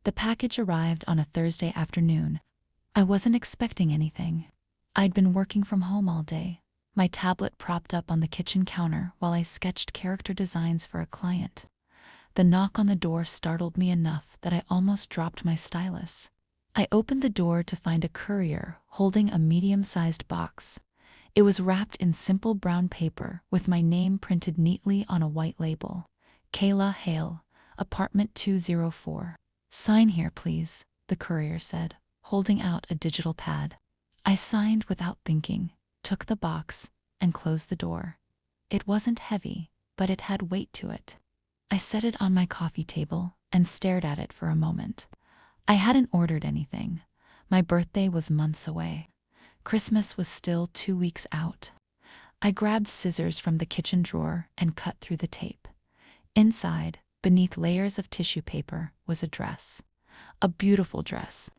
The package arrived on a Thursday afternoon. I wasn't expecting anything. I'd been working from home all day, my tablet propped up on the kitchen counter while I sketched character designs for a client. The knock on the door startled me enough that I almost dropped my stylus. I opened the door to find a courier holding a medium-sized box. It was wrapped in simple brown paper with my name printed neatly on a white label. Kayla Hale, apartment 204. "Sign here, please," the courier said, holding out a digital pad. I signed without thinking, took the box, and closed the door. It wasn't heavy, but it had weight to it. I set it on my coffee table and stared at it for a moment. I hadn't ordered anything. My birthday was months away. Christmas was still 2 weeks out. I grabbed scissors from the kitchen drawer and cut through the tape. Inside, beneath layers of tissue paper, was a dress. A beautiful dress.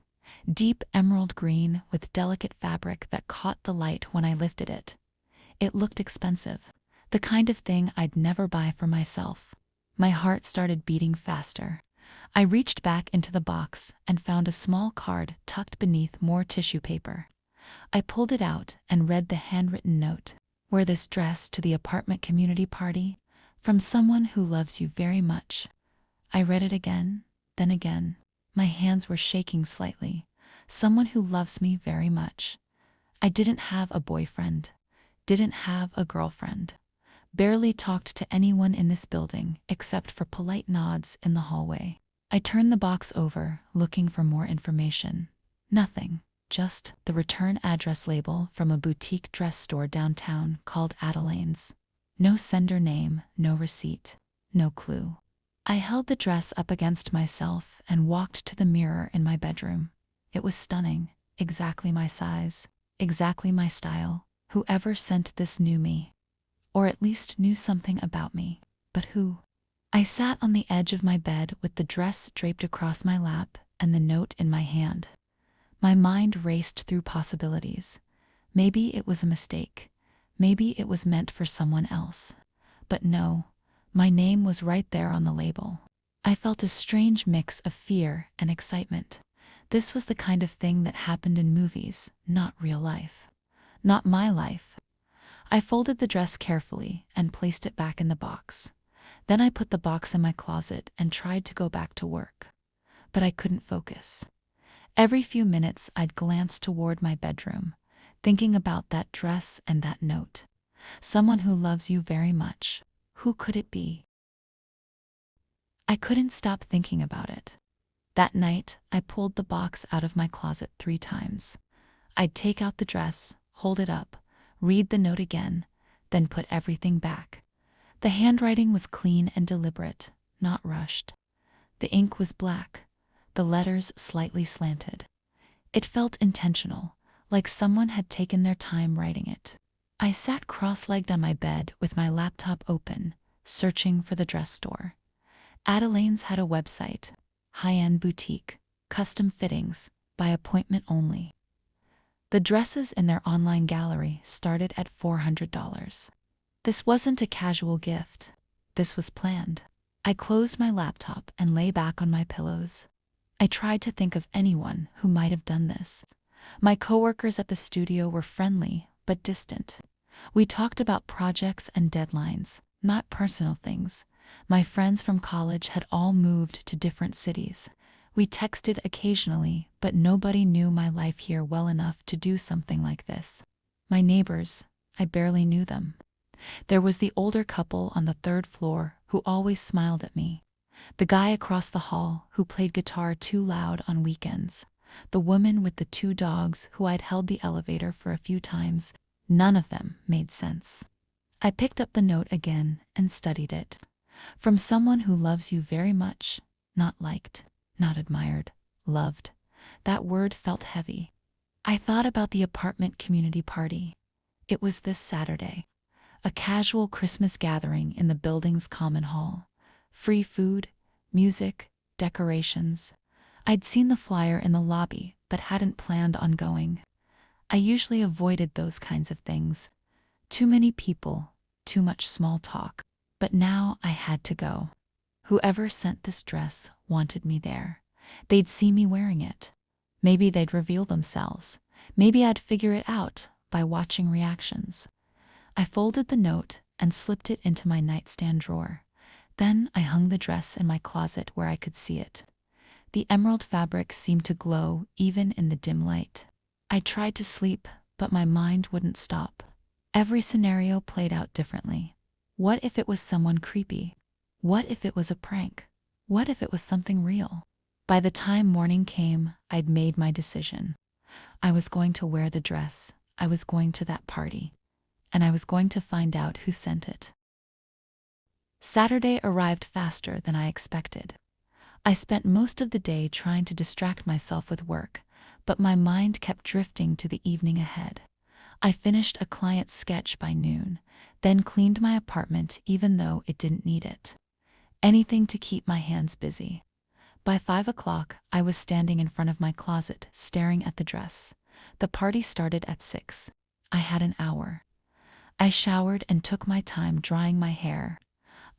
Deep emerald green with delicate fabric that caught the light when I lifted it. It looked expensive, the kind of thing I'd never buy for myself. My heart started beating faster. I reached back into the box and found a small card tucked beneath more tissue paper. I pulled it out and read the handwritten note. "Wear this dress to the apartment community party. From someone who loves you very much." I read it again, then again. My hands were shaking slightly. Someone who loves me very much. I didn't have a boyfriend. Didn't have a girlfriend. Barely talked to anyone in this building except for polite nods in the hallway. I turned the box over, looking for more information. Nothing. Just the return address label from a boutique dress store downtown called Adelaine's. No sender name, no receipt, no clue. I held the dress up against myself and walked to the mirror in my bedroom. It was stunning, exactly my size, exactly my style. Whoever sent this knew me. Or at least knew something about me. But who? I sat on the edge of my bed with the dress draped across my lap and the note in my hand. My mind raced through possibilities. Maybe it was a mistake. Maybe it was meant for someone else. But no, my name was right there on the label. I felt a strange mix of fear and excitement. This was the kind of thing that happened in movies, not real life. Not my life. I folded the dress carefully and placed it back in the box. Then I put the box in my closet and tried to go back to work. But I couldn't focus. Every few minutes I'd glance toward my bedroom, thinking about that dress and that note. Someone who loves you very much. Who could it be? I couldn't stop thinking about it. That night, I pulled the box out of my closet 3 times. I'd take out the dress, hold it up, read the note again, then put everything back. The handwriting was clean and deliberate, not rushed. The ink was black, the letters slightly slanted. It felt intentional, like someone had taken their time writing it. I sat cross-legged on my bed with my laptop open, searching for the dress store. Adelaine's had a website, high-end boutique, custom fittings, by appointment only. The dresses in their online gallery started at $400. This wasn't a casual gift. This was planned. I closed my laptop and lay back on my pillows. I tried to think of anyone who might have done this. My coworkers at the studio were friendly, but distant. We talked about projects and deadlines, not personal things. My friends from college had all moved to different cities. We texted occasionally, but nobody knew my life here well enough to do something like this. My neighbors, I barely knew them. There was the older couple on the 3rd floor who always smiled at me. The guy across the hall who played guitar too loud on weekends. The woman with the 2 dogs who I'd held the elevator for a few times. None of them made sense. I picked up the note again and studied it. From someone who loves you very much, not liked, not admired, loved. That word felt heavy. I thought about the apartment community party. It was this Saturday. A casual Christmas gathering in the building's common hall. Free food, music, decorations. I'd seen the flyer in the lobby, but hadn't planned on going. I usually avoided those kinds of things. Too many people, too much small talk. But now I had to go. Whoever sent this dress wanted me there. They'd see me wearing it. Maybe they'd reveal themselves. Maybe I'd figure it out by watching reactions. I folded the note and slipped it into my nightstand drawer. Then I hung the dress in my closet where I could see it. The emerald fabric seemed to glow even in the dim light. I tried to sleep, but my mind wouldn't stop. Every scenario played out differently. What if it was someone creepy? What if it was a prank? What if it was something real? By the time morning came, I'd made my decision. I was going to wear the dress, I was going to that party, and I was going to find out who sent it. Saturday arrived faster than I expected. I spent most of the day trying to distract myself with work, but my mind kept drifting to the evening ahead. I finished a client's sketch by noon, then cleaned my apartment even though it didn't need it. Anything to keep my hands busy. By 5 o'clock, I was standing in front of my closet, staring at the dress. The party started at 6. I had an hour. I showered and took my time drying my hair.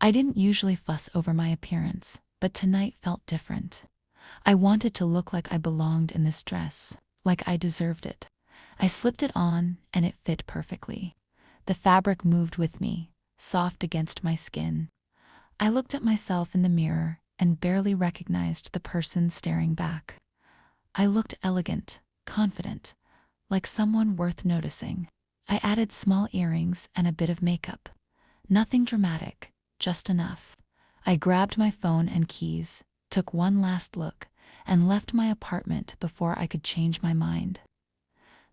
I didn't usually fuss over my appearance, but tonight felt different. I wanted to look like I belonged in this dress, like I deserved it. I slipped it on, and it fit perfectly. The fabric moved with me, soft against my skin. I looked at myself in the mirror and barely recognized the person staring back. I looked elegant, confident, like someone worth noticing. I added small earrings and a bit of makeup. Nothing dramatic, just enough. I grabbed my phone and keys, took one last look, and left my apartment before I could change my mind.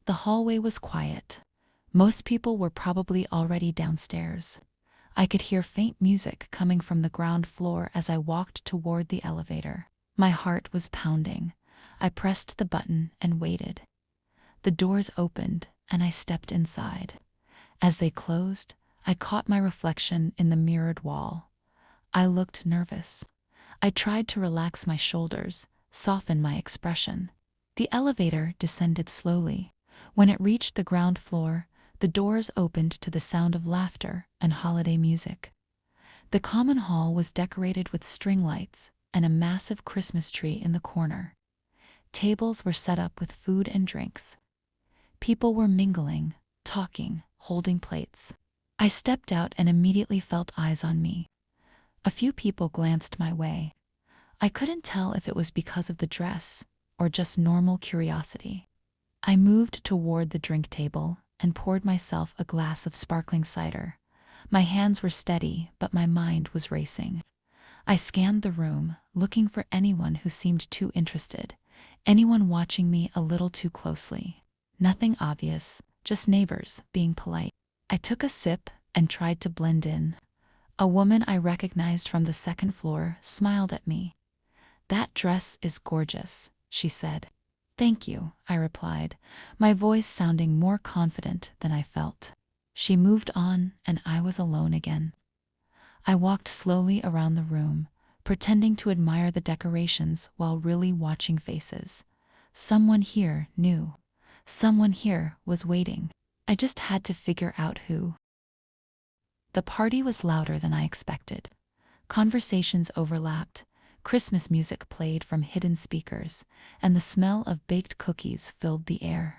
The hallway was quiet. Most people were probably already downstairs. I could hear faint music coming from the ground floor as I walked toward the elevator. My heart was pounding. I pressed the button and waited. The doors opened, and I stepped inside. As they closed, I caught my reflection in the mirrored wall. I looked nervous. I tried to relax my shoulders, soften my expression. The elevator descended slowly. When it reached the ground floor, the doors opened to the sound of laughter and holiday music. The common hall was decorated with string lights and a massive Christmas tree in the corner. Tables were set up with food and drinks. People were mingling, talking, holding plates. I stepped out and immediately felt eyes on me. A few people glanced my way. I couldn't tell if it was because of the dress or just normal curiosity. I moved toward the drink table and poured myself a glass of sparkling cider. My hands were steady, but my mind was racing. I scanned the room, looking for anyone who seemed too interested, anyone watching me a little too closely. Nothing obvious, just neighbors being polite. I took a sip and tried to blend in. A woman I recognized from the second floor smiled at me. "That dress is gorgeous," she said. "Thank you," I replied, my voice sounding more confident than I felt. She moved on, and I was alone again. I walked slowly around the room, pretending to admire the decorations while really watching faces. Someone here knew. Someone here was waiting. I just had to figure out who. The party was louder than I expected. Conversations overlapped. Christmas music played from hidden speakers, and the smell of baked cookies filled the air.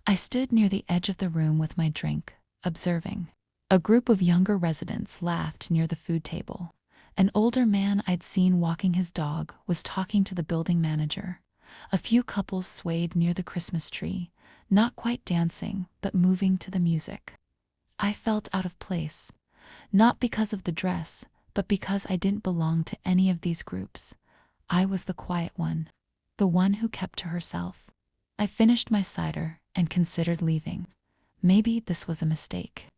I stood near the edge of the room with my drink, observing. A group of younger residents laughed near the food table. An older man I'd seen walking his dog was talking to the building manager. A few couples swayed near the Christmas tree, not quite dancing, but moving to the music. I felt out of place, not because of the dress, but because I didn't belong to any of these groups. I was the quiet one, the one who kept to herself. I finished my cider and considered leaving. Maybe this was a mistake.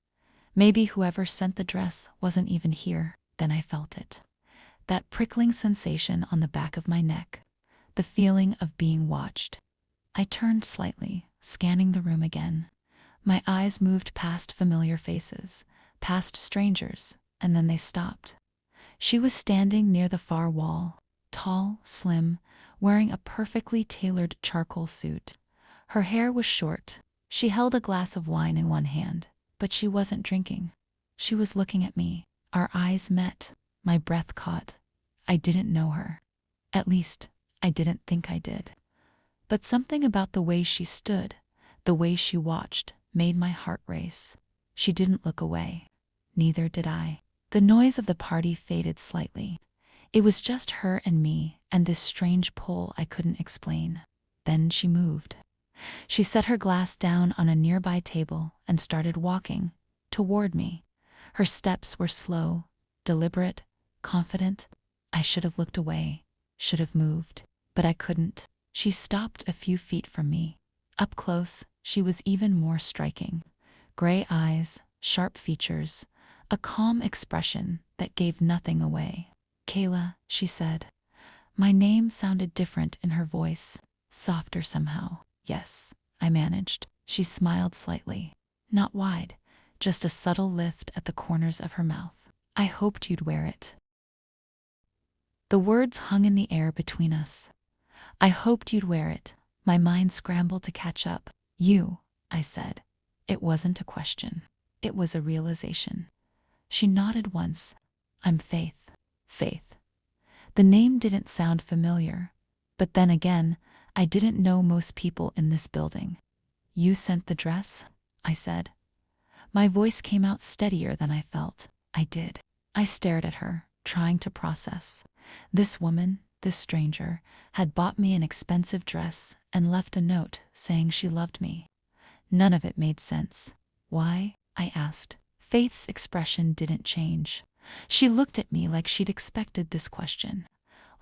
Maybe whoever sent the dress wasn't even here. Then I felt it. That prickling sensation on the back of my neck. The feeling of being watched. I turned slightly, scanning the room again. My eyes moved past familiar faces, past strangers, and then they stopped. She was standing near the far wall, tall, slim, wearing a perfectly tailored charcoal suit. Her hair was short. She held a glass of wine in one hand, but she wasn't drinking. She was looking at me. Our eyes met. My breath caught. I didn't know her. At least, I didn't think I did. But something about the way she stood, the way she watched, made my heart race. She didn't look away. Neither did I. The noise of the party faded slightly. It was just her and me and this strange pull I couldn't explain. Then she moved. She set her glass down on a nearby table and started walking toward me. Her steps were slow, deliberate, confident. I should have looked away, should have moved, but I couldn't. She stopped a few feet from me. Up close, she was even more striking. Gray eyes, sharp features, a calm expression that gave nothing away. "Kayla," she said. My name sounded different in her voice, softer somehow. "Yes," I managed. She smiled slightly. Not wide, just a subtle lift at the corners of her mouth. "I hoped you'd wear it." The words hung in the air between us. I hoped you'd wear it. My mind scrambled to catch up. "You," I said. It wasn't a question. It was a realization. She nodded once. "I'm Faith." Faith. The name didn't sound familiar. But then again, I didn't know most people in this building. "You sent the dress?" I said. My voice came out steadier than I felt. "I did." I stared at her, trying to process. This woman, this stranger, had bought me an expensive dress and left a note saying she loved me. None of it made sense. "Why?" I asked. Faith's expression didn't change. She looked at me like she'd expected this question,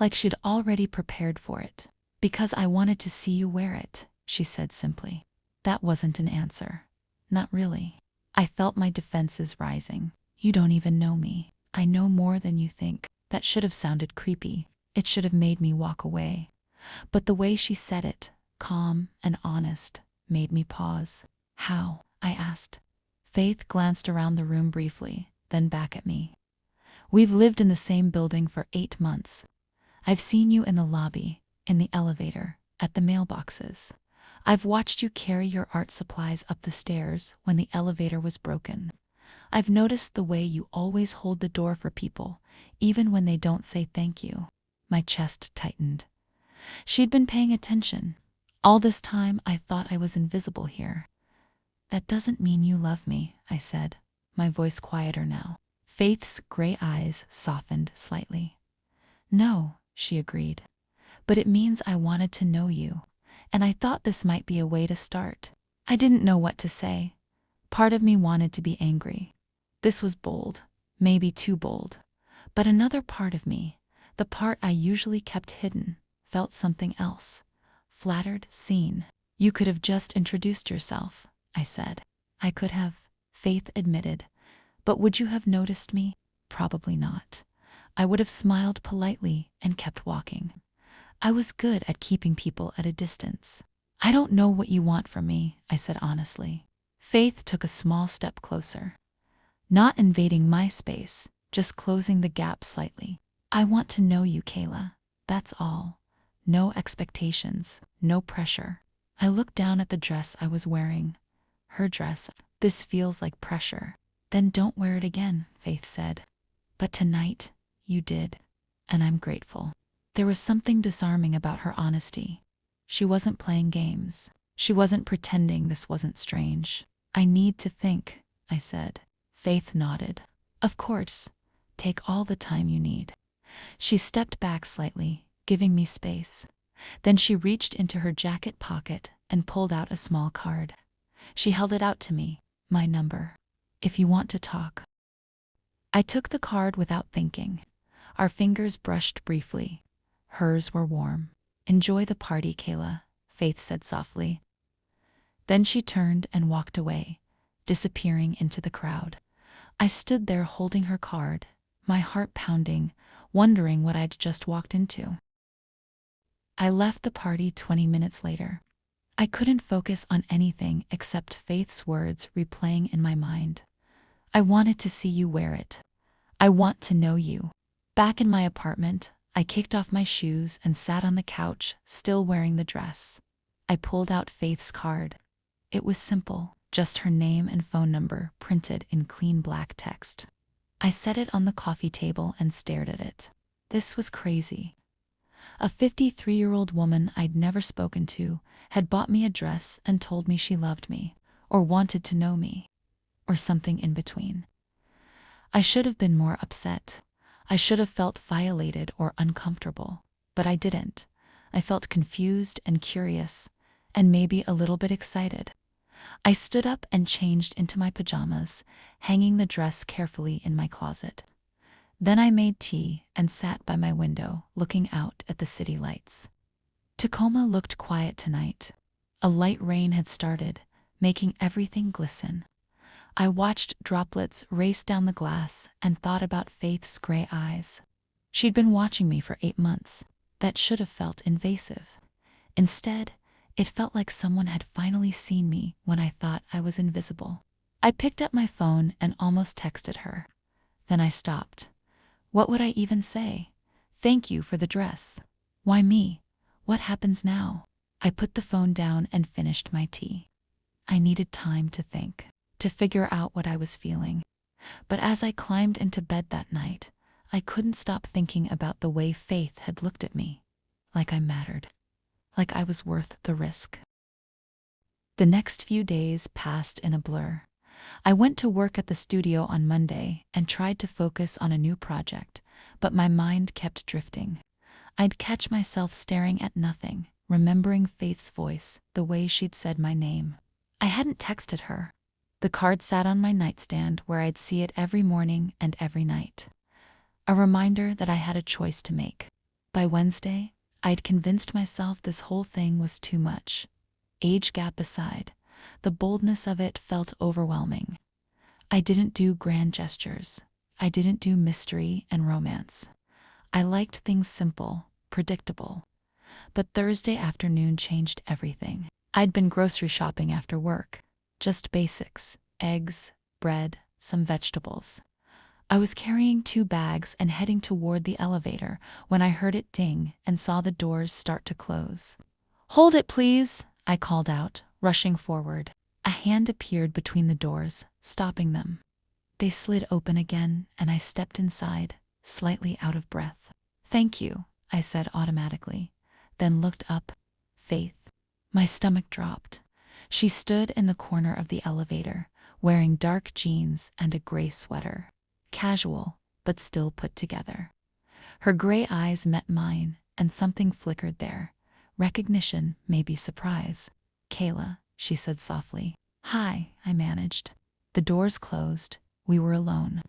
like she'd already prepared for it. "Because I wanted to see you wear it," she said simply. That wasn't an answer. Not really. I felt my defenses rising. "You don't even know me. I know more than you think." That should have sounded creepy. It should have made me walk away. But the way she said it, calm and honest, made me pause. "How?" I asked. Faith glanced around the room briefly, then back at me. "We've lived in the same building for 8 months. I've seen you in the lobby, in the elevator, at the mailboxes. I've watched you carry your art supplies up the stairs when the elevator was broken. I've noticed the way you always hold the door for people, even when they don't say thank you." My chest tightened. She'd been paying attention. All this time I thought I was invisible here. "That doesn't mean you love me," I said, my voice quieter now. Faith's gray eyes softened slightly. "No," she agreed. "But it means I wanted to know you, and I thought this might be a way to start." I didn't know what to say. Part of me wanted to be angry. This was bold, maybe too bold. But another part of me, the part I usually kept hidden, felt something else. Flattered, seen. "You could have just introduced yourself," I said. "I could have," Faith admitted. "But would you have noticed me? Probably not. I would have smiled politely and kept walking. I was good at keeping people at a distance." "I don't know what you want from me," I said honestly. Faith took a small step closer. Not invading my space, just closing the gap slightly. "I want to know you, Kayla. That's all. No expectations, no pressure." I looked down at the dress I was wearing. Her dress. "This feels like pressure." "Then don't wear it again," Faith said. "But tonight, you did, and I'm grateful." There was something disarming about her honesty. She wasn't playing games. She wasn't pretending this wasn't strange. "I need to think," I said. Faith nodded. "Of course. Take all the time you need." She stepped back slightly, giving me space. Then she reached into her jacket pocket and pulled out a small card. She held it out to me. "My number. If you want to talk." I took the card without thinking. Our fingers brushed briefly. Hers were warm. "Enjoy the party, Kayla," Faith said softly. Then she turned and walked away, disappearing into the crowd. I stood there holding her card, my heart pounding, wondering what I'd just walked into. I left the party 20 minutes later. I couldn't focus on anything except Faith's words replaying in my mind. "I wanted to see you wear it. I want to know you." Back in my apartment, I kicked off my shoes and sat on the couch, still wearing the dress. I pulled out Faith's card. It was simple, just her name and phone number printed in clean black text. I set it on the coffee table and stared at it. This was crazy. A 53-year-old woman I'd never spoken to had bought me a dress and told me she loved me, or wanted to know me, or something in between. I should have been more upset. I should have felt violated or uncomfortable, but I didn't. I felt confused and curious, and maybe a little bit excited. I stood up and changed into my pajamas, hanging the dress carefully in my closet. Then I made tea and sat by my window, looking out at the city lights. Tacoma looked quiet tonight. A light rain had started, making everything glisten. I watched droplets race down the glass and thought about Faith's gray eyes. She'd been watching me for 8 months. That should have felt invasive. Instead, it felt like someone had finally seen me when I thought I was invisible. I picked up my phone and almost texted her. Then I stopped. What would I even say? Thank you for the dress. Why me? What happens now? I put the phone down and finished my tea. I needed time to think, to figure out what I was feeling. But as I climbed into bed that night, I couldn't stop thinking about the way Faith had looked at me. Like I mattered. Like I was worth the risk. The next few days passed in a blur. I went to work at the studio on Monday and tried to focus on a new project, but my mind kept drifting. I'd catch myself staring at nothing, remembering Faith's voice, the way she'd said my name. I hadn't texted her. The card sat on my nightstand where I'd see it every morning and every night. A reminder that I had a choice to make. By Wednesday, I'd convinced myself this whole thing was too much. Age gap aside, the boldness of it felt overwhelming. I didn't do grand gestures. I didn't do mystery and romance. I liked things simple, predictable. But Thursday afternoon changed everything. I'd been grocery shopping after work. Just basics: eggs, bread, some vegetables. I was carrying 2 bags and heading toward the elevator when I heard it ding and saw the doors start to close. "Hold it, please," I called out, rushing forward. A hand appeared between the doors, stopping them. They slid open again, and I stepped inside, slightly out of breath. "Thank you," I said automatically, then looked up. Faith. My stomach dropped. She stood in the corner of the elevator, wearing dark jeans and a gray sweater. Casual, but still put together. Her gray eyes met mine, and something flickered there. Recognition, maybe surprise. "Kayla," she said softly. "Hi," I managed. The doors closed. We were alone.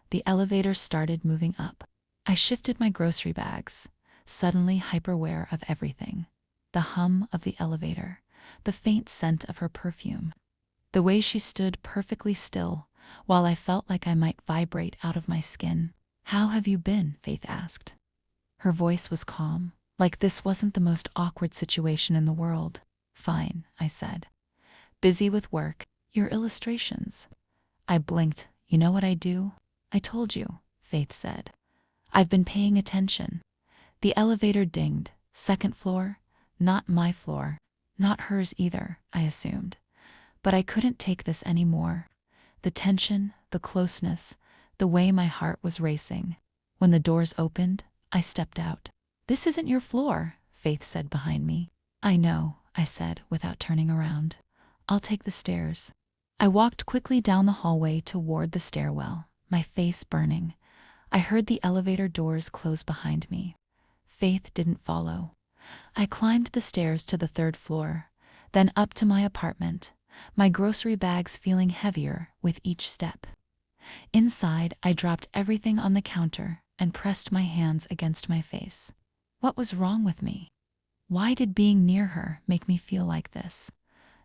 The elevator started moving up. I shifted my grocery bags, suddenly hyper-aware of everything. The hum of the elevator, the faint scent of her perfume. The way she stood perfectly still, while I felt like I might vibrate out of my skin. "How have you been?" Faith asked. Her voice was calm, like this wasn't the most awkward situation in the world. "Fine," I said. "Busy with work." "Your illustrations." I blinked. "You know what I do?" "I told you," Faith said. "I've been paying attention." The elevator dinged. 2nd floor? Not my floor. Not hers either, I assumed. But I couldn't take this anymore. The tension, the closeness, the way my heart was racing. When the doors opened, I stepped out. "This isn't your floor," Faith said behind me. "I know," I said without turning around. "I'll take the stairs." I walked quickly down the hallway toward the stairwell, my face burning. I heard the elevator doors close behind me. Faith didn't follow. I climbed the stairs to the 3rd floor, then up to my apartment, my grocery bags feeling heavier with each step. Inside, I dropped everything on the counter and pressed my hands against my face. What was wrong with me? Why did being near her make me feel like this?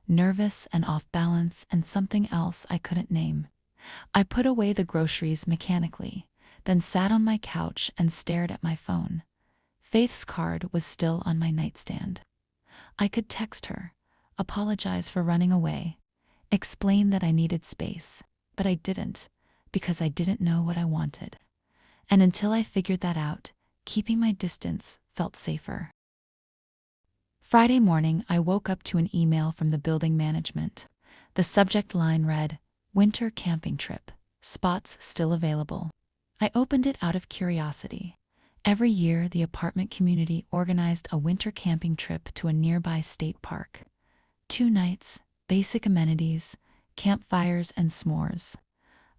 Nervous and off balance and something else I couldn't name. I put away the groceries mechanically, then sat on my couch and stared at my phone. Faith's card was still on my nightstand. I could text her, apologize for running away, explain that I needed space, but I didn't, because I didn't know what I wanted. And until I figured that out, keeping my distance felt safer. Friday morning, I woke up to an email from the building management. The subject line read, "Winter camping trip, spots still available." I opened it out of curiosity. Every year, the apartment community organized a winter camping trip to a nearby state park. 2 nights, basic amenities, campfires, and s'mores.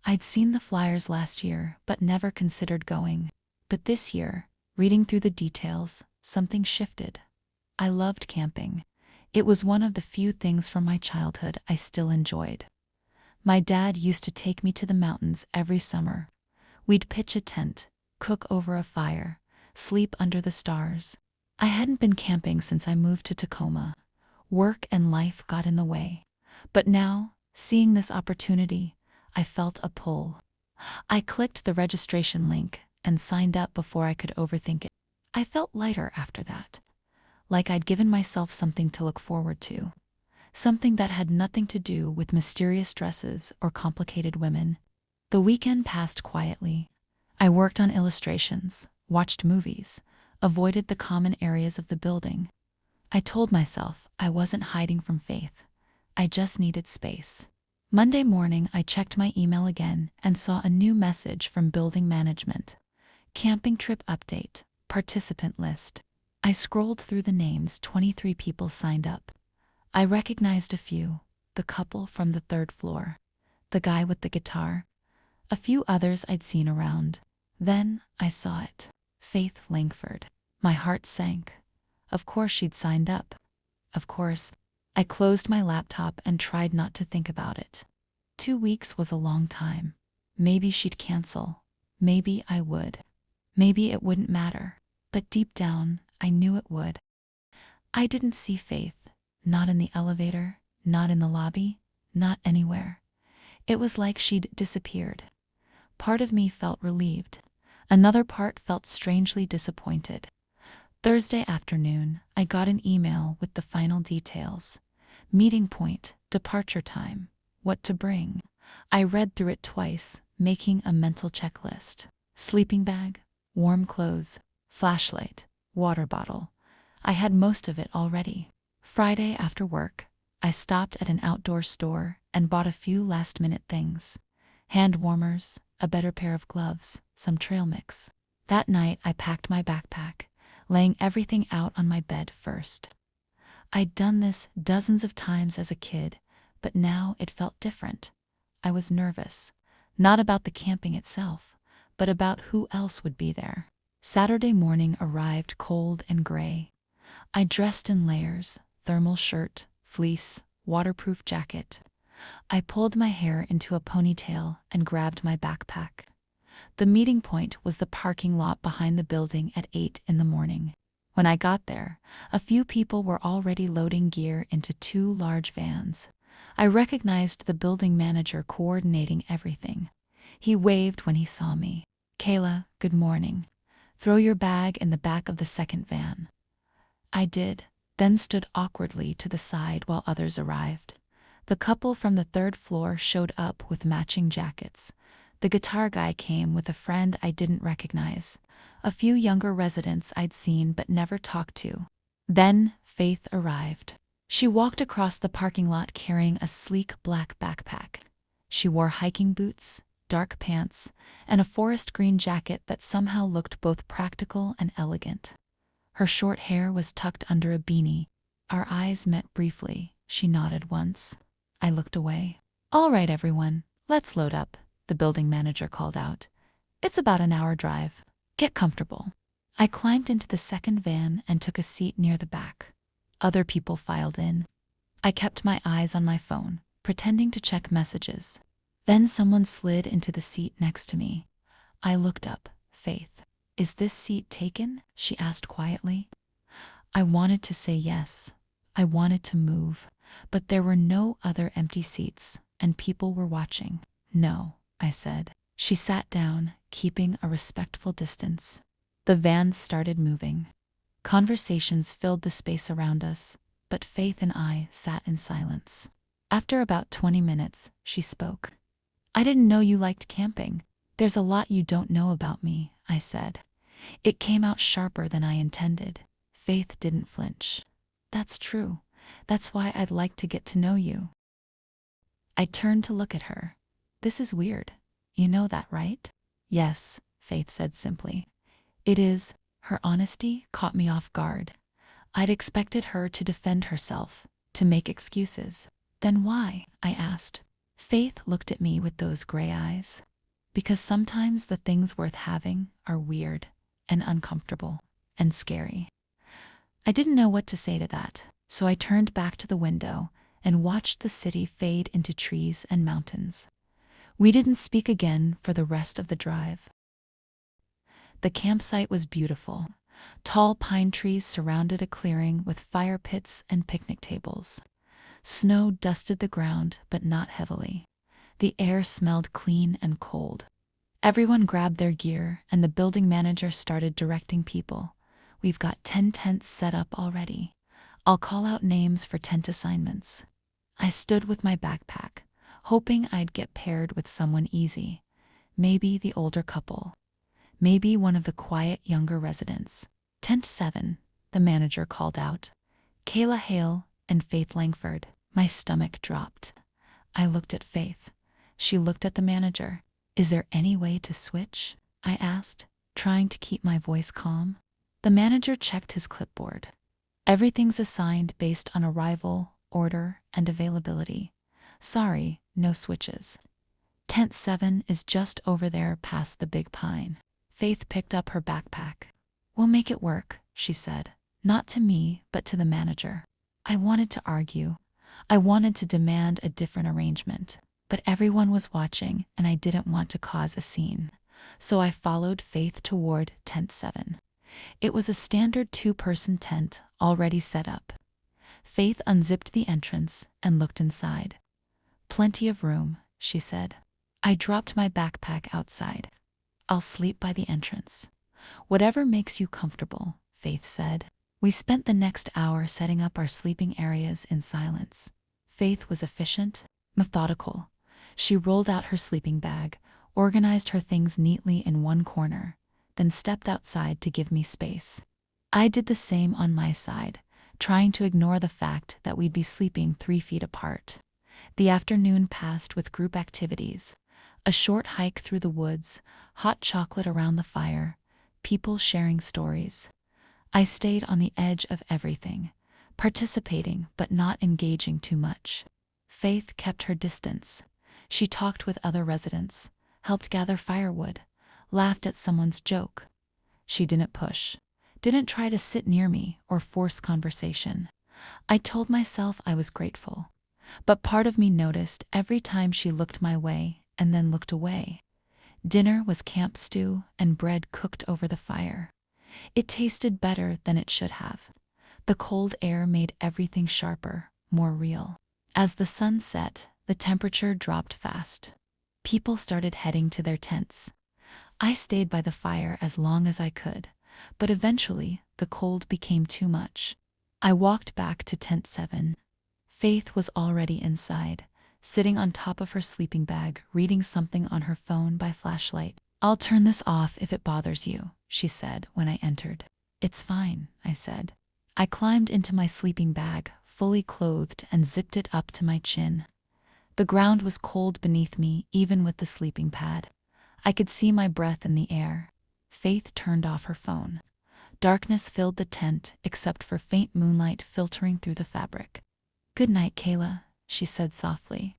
I'd seen the flyers last year, but never considered going. But this year, reading through the details, something shifted. I loved camping. It was one of the few things from my childhood I still enjoyed. My dad used to take me to the mountains every summer. We'd pitch a tent, cook over a fire, sleep under the stars. I hadn't been camping since I moved to Tacoma. Work and life got in the way. But now, seeing this opportunity, I felt a pull. I clicked the registration link and signed up before I could overthink it. I felt lighter after that, like I'd given myself something to look forward to. Something that had nothing to do with mysterious dresses or complicated women. The weekend passed quietly. I worked on illustrations, watched movies, avoided the common areas of the building. I told myself I wasn't hiding from Faith. I just needed space. Monday morning, I checked my email again and saw a new message from building management. Camping trip update, participant list. I scrolled through the names. 23 people signed up. I recognized a few, the couple from the 3rd floor, the guy with the guitar, a few others I'd seen around. Then I saw it. Faith Langford. My heart sank. Of course she'd signed up. Of course. I closed my laptop and tried not to think about it. 2 weeks was a long time. Maybe she'd cancel. Maybe I would. Maybe it wouldn't matter. But deep down, I knew it would. I didn't see Faith. Not in the elevator, not in the lobby, not anywhere. It was like she'd disappeared. Part of me felt relieved. Another part felt strangely disappointed. Thursday afternoon, I got an email with the final details. Meeting point, departure time, what to bring. I read through it twice, making a mental checklist. Sleeping bag, warm clothes, flashlight, water bottle. I had most of it already. Friday after work, I stopped at an outdoor store and bought a few last-minute things. Hand warmers, a better pair of gloves, some trail mix. That night, I packed my backpack, laying everything out on my bed first. I'd done this dozens of times as a kid, but now it felt different. I was nervous, not about the camping itself, but about who else would be there. Saturday morning arrived cold and gray. I dressed in layers, thermal shirt, fleece, waterproof jacket. I pulled my hair into a ponytail and grabbed my backpack. The meeting point was the parking lot behind the building at 8 in the morning. When I got there, a few people were already loading gear into 2 large vans. I recognized the building manager coordinating everything. He waved when he saw me. "Kayla, good morning. Throw your bag in the back of the second van." I did, then stood awkwardly to the side while others arrived. The couple from the 3rd floor showed up with matching jackets. The guitar guy came with a friend I didn't recognize. A few younger residents I'd seen but never talked to. Then Faith arrived. She walked across the parking lot carrying a sleek black backpack. She wore hiking boots, dark pants, and a forest green jacket that somehow looked both practical and elegant. Her short hair was tucked under a beanie. Our eyes met briefly. She nodded once. I looked away. "All right, everyone, let's load up," the building manager called out. "It's about an hour drive. Get comfortable." I climbed into the second van and took a seat near the back. Other people filed in. I kept my eyes on my phone, pretending to check messages. Then someone slid into the seat next to me. I looked up. "Faith, is this seat taken?" she asked quietly. I wanted to say yes. I wanted to move, but there were no other empty seats, and people were watching. "No," I said. She sat down, keeping a respectful distance. The van started moving. Conversations filled the space around us, but Faith and I sat in silence. After about 20 minutes, she spoke. "I didn't know you liked camping. There's a lot you don't know about me," I said. It came out sharper than I intended. Faith didn't flinch. "That's true. That's why I'd like to get to know you." I turned to look at her. "This is weird. You know that, right?" "Yes," Faith said simply. It is. Her honesty caught me off guard. I'd expected her to defend herself, to make excuses. Then why? I asked. Faith looked at me with those gray eyes. Because sometimes the things worth having are weird and uncomfortable and scary. I didn't know what to say to that, so I turned back to the window and watched the city fade into trees and mountains. We didn't speak again for the rest of the drive. The campsite was beautiful. Tall pine trees surrounded a clearing with fire pits and picnic tables. Snow dusted the ground, but not heavily. The air smelled clean and cold. Everyone grabbed their gear, and the building manager started directing people. We've got 10 tents set up already. I'll call out names for tent assignments. I stood with my backpack, hoping I'd get paired with someone easy. Maybe the older couple. Maybe one of the quiet younger residents. Tent 7, the manager called out. Kayla Hale and Faith Langford. My stomach dropped. I looked at Faith. She looked at the manager. Is there any way to switch? I asked, trying to keep my voice calm. The manager checked his clipboard. Everything's assigned based on arrival, order, and availability. Sorry, no switches. Tent 7 is just over there past the big pine. Faith picked up her backpack. We'll make it work, she said. Not to me, but to the manager. I wanted to argue. I wanted to demand a different arrangement. But everyone was watching, and I didn't want to cause a scene. So I followed Faith toward Tent 7. It was a standard 2-person tent already set up. Faith unzipped the entrance and looked inside. Plenty of room, she said. I dropped my backpack outside. I'll sleep by the entrance. Whatever makes you comfortable, Faith said. We spent the next hour setting up our sleeping areas in silence. Faith was efficient, methodical. She rolled out her sleeping bag, organized her things neatly in one corner, then stepped outside to give me space. I did the same on my side, trying to ignore the fact that we'd be sleeping 3 feet apart. The afternoon passed with group activities. A short hike through the woods, hot chocolate around the fire, people sharing stories. I stayed on the edge of everything, participating but not engaging too much. Faith kept her distance. She talked with other residents, helped gather firewood, laughed at someone's joke. She didn't push, didn't try to sit near me or force conversation. I told myself I was grateful, but part of me noticed every time she looked my way and then looked away. Dinner was camp stew and bread cooked over the fire. It tasted better than it should have. The cold air made everything sharper, more real. As the sun set, the temperature dropped fast. People started heading to their tents. I stayed by the fire as long as I could, but eventually the cold became too much. I walked back to Tent 7. Faith was already inside, sitting on top of her sleeping bag, reading something on her phone by flashlight. I'll turn this off if it bothers you, she said when I entered. It's fine, I said. I climbed into my sleeping bag, fully clothed, and zipped it up to my chin. The ground was cold beneath me, even with the sleeping pad. I could see my breath in the air. Faith turned off her phone. Darkness filled the tent, except for faint moonlight filtering through the fabric. Good night, Kayla, she said softly.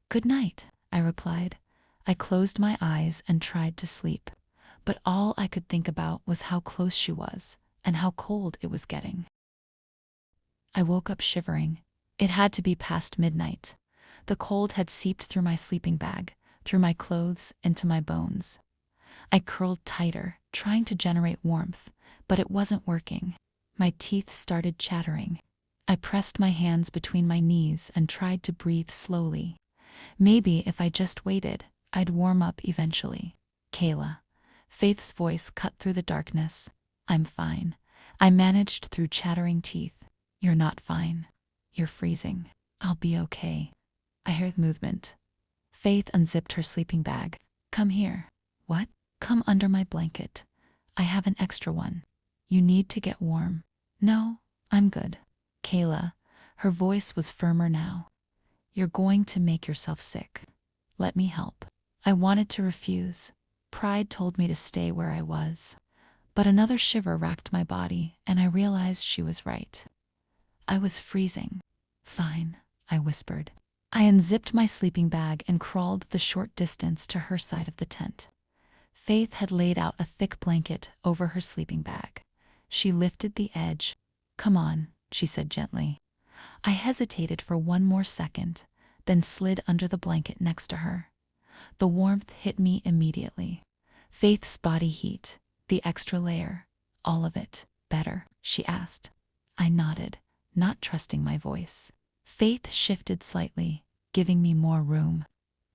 Good night, I replied. I closed my eyes and tried to sleep, but all I could think about was how close she was and how cold it was getting. I woke up shivering. It had to be past midnight. The cold had seeped through my sleeping bag, through my clothes, into my bones. I curled tighter, trying to generate warmth, but it wasn't working. My teeth started chattering. I pressed my hands between my knees and tried to breathe slowly. Maybe if I just waited, I'd warm up eventually. Kayla. Faith's voice cut through the darkness. I'm fine. I managed through chattering teeth. You're not fine. You're freezing. I'll be okay. I heard movement. Faith unzipped her sleeping bag. Come here. What? Come under my blanket. I have an extra one. You need to get warm. No, I'm good. Kayla. Her voice was firmer now. You're going to make yourself sick. Let me help. I wanted to refuse. Pride told me to stay where I was. But another shiver racked my body, and I realized she was right. I was freezing. "Fine," I whispered. I unzipped my sleeping bag and crawled the short distance to her side of the tent. Faith had laid out a thick blanket over her sleeping bag. She lifted the edge. "Come on," she said gently. I hesitated for one more second, then slid under the blanket next to her. The warmth hit me immediately. Faith's body heat, the extra layer, all of it. "Better?" she asked. I nodded, not trusting my voice. Faith shifted slightly, giving me more room.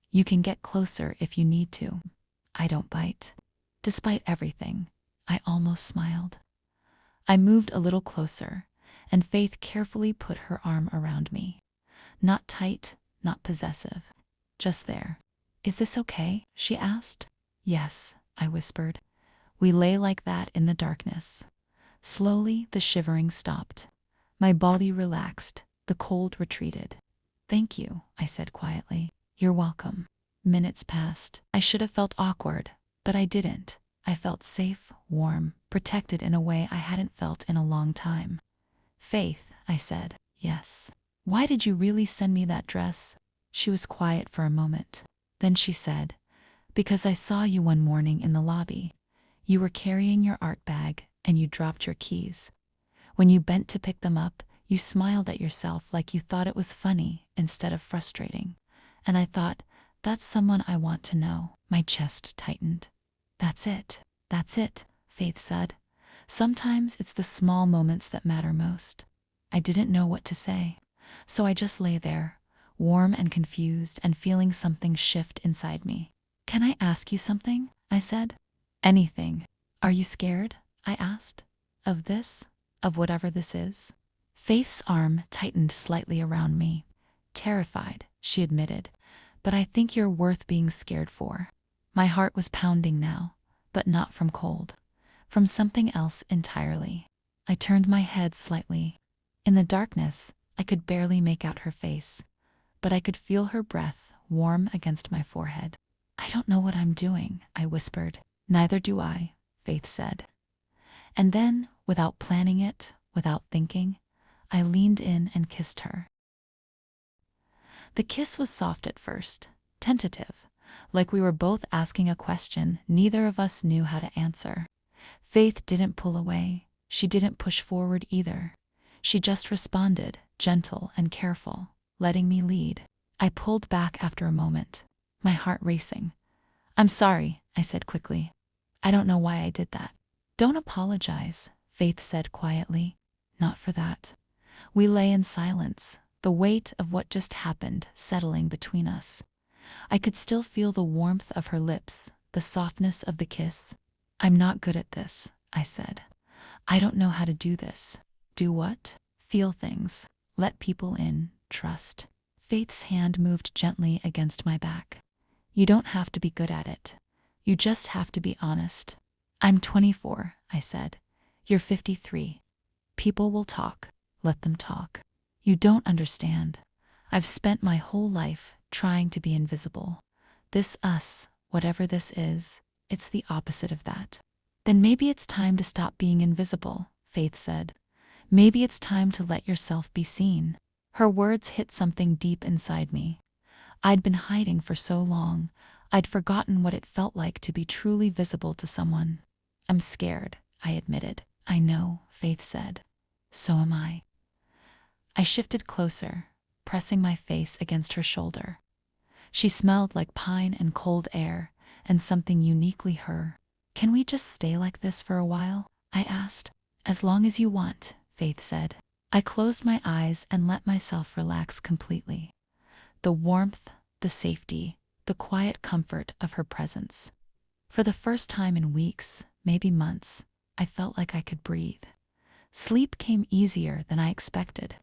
"You can get closer if you need to. I don't bite." Despite everything, I almost smiled. I moved a little closer, and Faith carefully put her arm around me. Not tight, not possessive. Just there. "Is this okay?" she asked. "Yes," I whispered. We lay like that in the darkness. Slowly, the shivering stopped. My body relaxed, the cold retreated. "Thank you," I said quietly. "You're welcome." Minutes passed. I should have felt awkward, but I didn't. I felt safe, warm, protected in a way I hadn't felt in a long time. "Faith," I said. "Yes." "Why did you really send me that dress?" She was quiet for a moment. Then she said, "Because I saw you one morning in the lobby. You were carrying your art bag, and you dropped your keys. When you bent to pick them up, you smiled at yourself like you thought it was funny instead of frustrating. And I thought, that's someone I want to know." My chest tightened. That's it," Faith said. "Sometimes it's the small moments that matter most." I didn't know what to say, so I just lay there, warm and confused and feeling something shift inside me. "Can I ask you something?" I said. "Anything." "Are you scared?" I asked. "Of this? Of whatever this is?" Faith's arm tightened slightly around me. "Terrified," she admitted, "but I think you're worth being scared for." My heart was pounding now, but not from cold. From something else entirely. I turned my head slightly. In the darkness, I could barely make out her face, but I could feel her breath warm against my forehead. "I don't know what I'm doing," I whispered. "Neither do I," Faith said. And then, without planning it, without thinking, I leaned in and kissed her. The kiss was soft at first, tentative, like we were both asking a question neither of us knew how to answer. Faith didn't pull away. She didn't push forward either. She just responded, gentle and careful, letting me lead. I pulled back after a moment, my heart racing. "I'm sorry," I said quickly. "I don't know why I did that." "Don't apologize," Faith said quietly. "Not for that." We lay in silence, the weight of what just happened settling between us. I could still feel the warmth of her lips, the softness of the kiss. "I'm not good at this," I said. "I don't know how to do this." "Do what?" "Feel things. Let people in. Trust." Faith's hand moved gently against my back. "You don't have to be good at it. You just have to be honest." "I'm 24, I said. "You're 53. People will talk. Let them talk. You don't understand. I've spent my whole life trying to be invisible. This us, whatever this is, it's the opposite of that." "Then maybe it's time to stop being invisible," Faith said. "Maybe it's time to let yourself be seen." Her words hit something deep inside me. I'd been hiding for so long, I'd forgotten what it felt like to be truly visible to someone. "I'm scared," I admitted. "I know," Faith said. "So am I." I shifted closer, pressing my face against her shoulder. She smelled like pine and cold air, and something uniquely her. "Can we just stay like this for a while?" I asked. "As long as you want," Faith said. I closed my eyes and let myself relax completely. The warmth, the safety, the quiet comfort of her presence. For the first time in weeks, maybe months, I felt like I could breathe. Sleep came easier than I expected.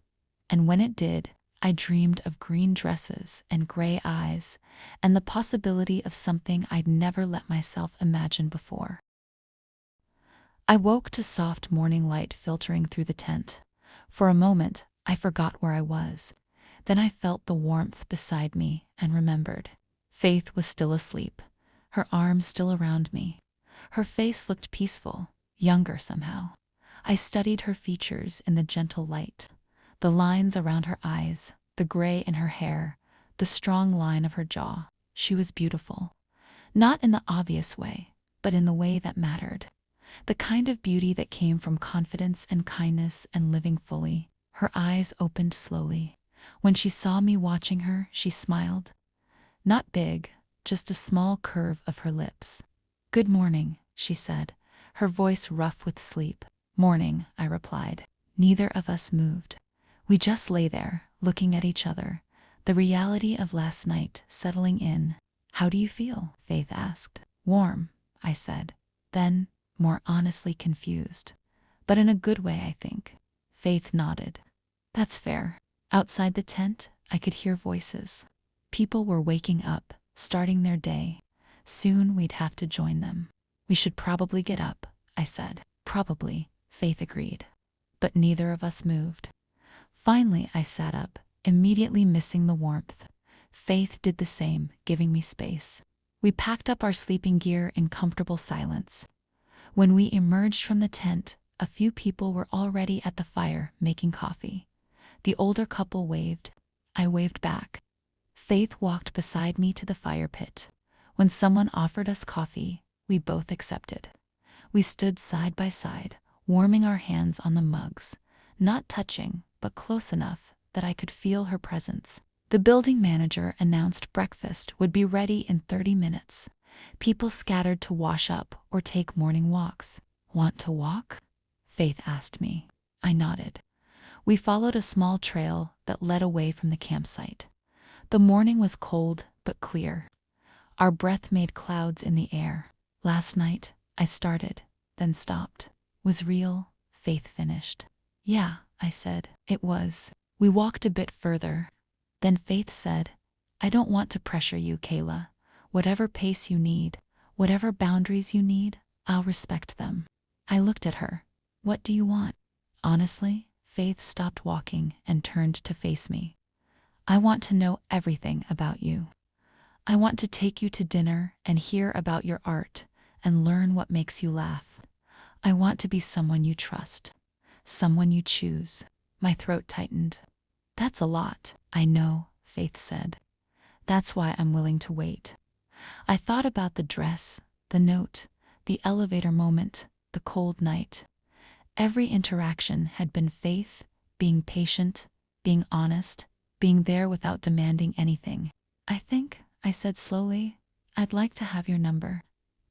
And when it did, I dreamed of green dresses and gray eyes, and the possibility of something I'd never let myself imagine before. I woke to soft morning light filtering through the tent. For a moment, I forgot where I was. Then I felt the warmth beside me and remembered. Faith was still asleep, her arms still around me. Her face looked peaceful, younger somehow. I studied her features in the gentle light. The lines around her eyes, the gray in her hair, the strong line of her jaw. She was beautiful. Not in the obvious way, but in the way that mattered. The kind of beauty that came from confidence and kindness and living fully. Her eyes opened slowly. When she saw me watching her, she smiled. Not big, just a small curve of her lips. "Good morning," she said, her voice rough with sleep. "Morning," I replied. Neither of us moved. We just lay there, looking at each other, the reality of last night settling in. "How do you feel?" Faith asked. "Warm," I said. Then, more honestly confused. "But in a good way, I think." Faith nodded. "That's fair." Outside the tent, I could hear voices. People were waking up, starting their day. Soon we'd have to join them. "We should probably get up," I said. "Probably," Faith agreed. But neither of us moved. Finally, I sat up, immediately missing the warmth. Faith did the same, giving me space. We packed up our sleeping gear in comfortable silence. When we emerged from the tent, a few people were already at the fire making coffee. The older couple waved. I waved back. Faith walked beside me to the fire pit. When someone offered us coffee, we both accepted. We stood side by side, warming our hands on the mugs, not touching, but close enough that I could feel her presence. The building manager announced breakfast would be ready in 30 minutes. People scattered to wash up or take morning walks. "Want to walk?" Faith asked me. I nodded. We followed a small trail that led away from the campsite. The morning was cold but clear. Our breath made clouds in the air. "Last night," I started, then stopped. "Was real," Faith finished. "Yeah," I said, "it was." We walked a bit further. Then Faith said, "I don't want to pressure you, Kayla. Whatever pace you need, whatever boundaries you need, I'll respect them." I looked at her. "What do you want?" Honestly, Faith stopped walking and turned to face me. "I want to know everything about you. I want to take you to dinner and hear about your art and learn what makes you laugh. I want to be someone you trust, someone you choose." My throat tightened. "That's a lot." "I know," Faith said. "That's why I'm willing to wait." I thought about the dress, the note, the elevator moment, the cold night. Every interaction had been Faith, being patient, being honest, being there without demanding anything. "I think," I said slowly, "I'd like to have your number.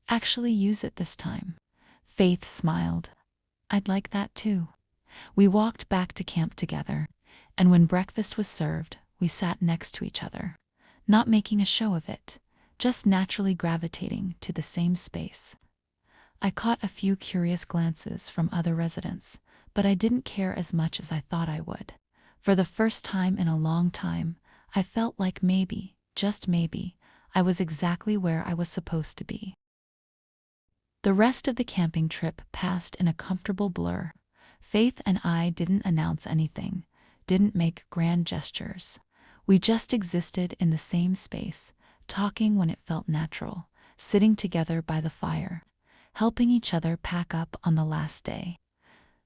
Actually use it this time." Faith smiled. "I'd like that too." We walked back to camp together, and when breakfast was served, we sat next to each other, not making a show of it, just naturally gravitating to the same space. I caught a few curious glances from other residents, but I didn't care as much as I thought I would. For the first time in a long time, I felt like maybe, just maybe, I was exactly where I was supposed to be. The rest of the camping trip passed in a comfortable blur. Faith and I didn't announce anything, didn't make grand gestures. We just existed in the same space, talking when it felt natural, sitting together by the fire, helping each other pack up on the last day.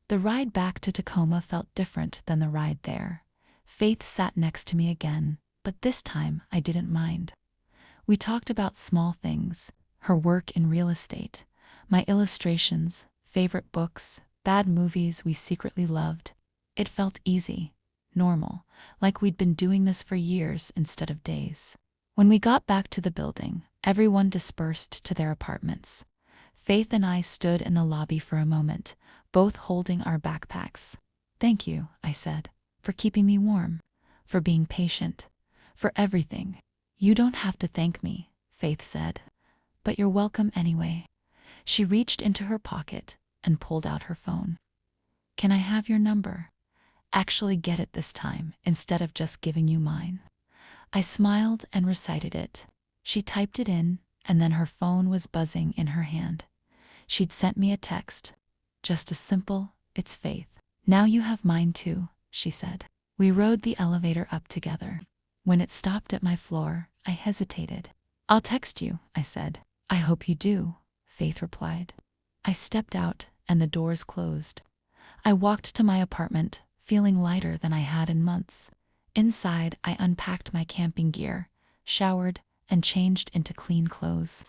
The ride back to Tacoma felt different than the ride there. Faith sat next to me again, but this time I didn't mind. We talked about small things, her work in real estate, my illustrations, favorite books, bad movies we secretly loved. It felt easy, normal, like we'd been doing this for years instead of days. When we got back to the building, everyone dispersed to their apartments. Faith and I stood in the lobby for a moment, both holding our backpacks. "Thank you," I said, "for keeping me warm, for being patient, for everything." "You don't have to thank me," Faith said, "but you're welcome anyway." She reached into her pocket and pulled out her phone. "Can I have your number? Actually get it this time, instead of just giving you mine." I smiled and recited it. She typed it in, and then her phone was buzzing in her hand. She'd sent me a text. Just a simple, "It's Faith. Now you have mine too," she said. We rode the elevator up together. When it stopped at my floor, I hesitated. "I'll text you," I said. "I hope you do," Faith replied. I stepped out, and the doors closed. I walked to my apartment, feeling lighter than I had in months. Inside, I unpacked my camping gear, showered, and changed into clean clothes.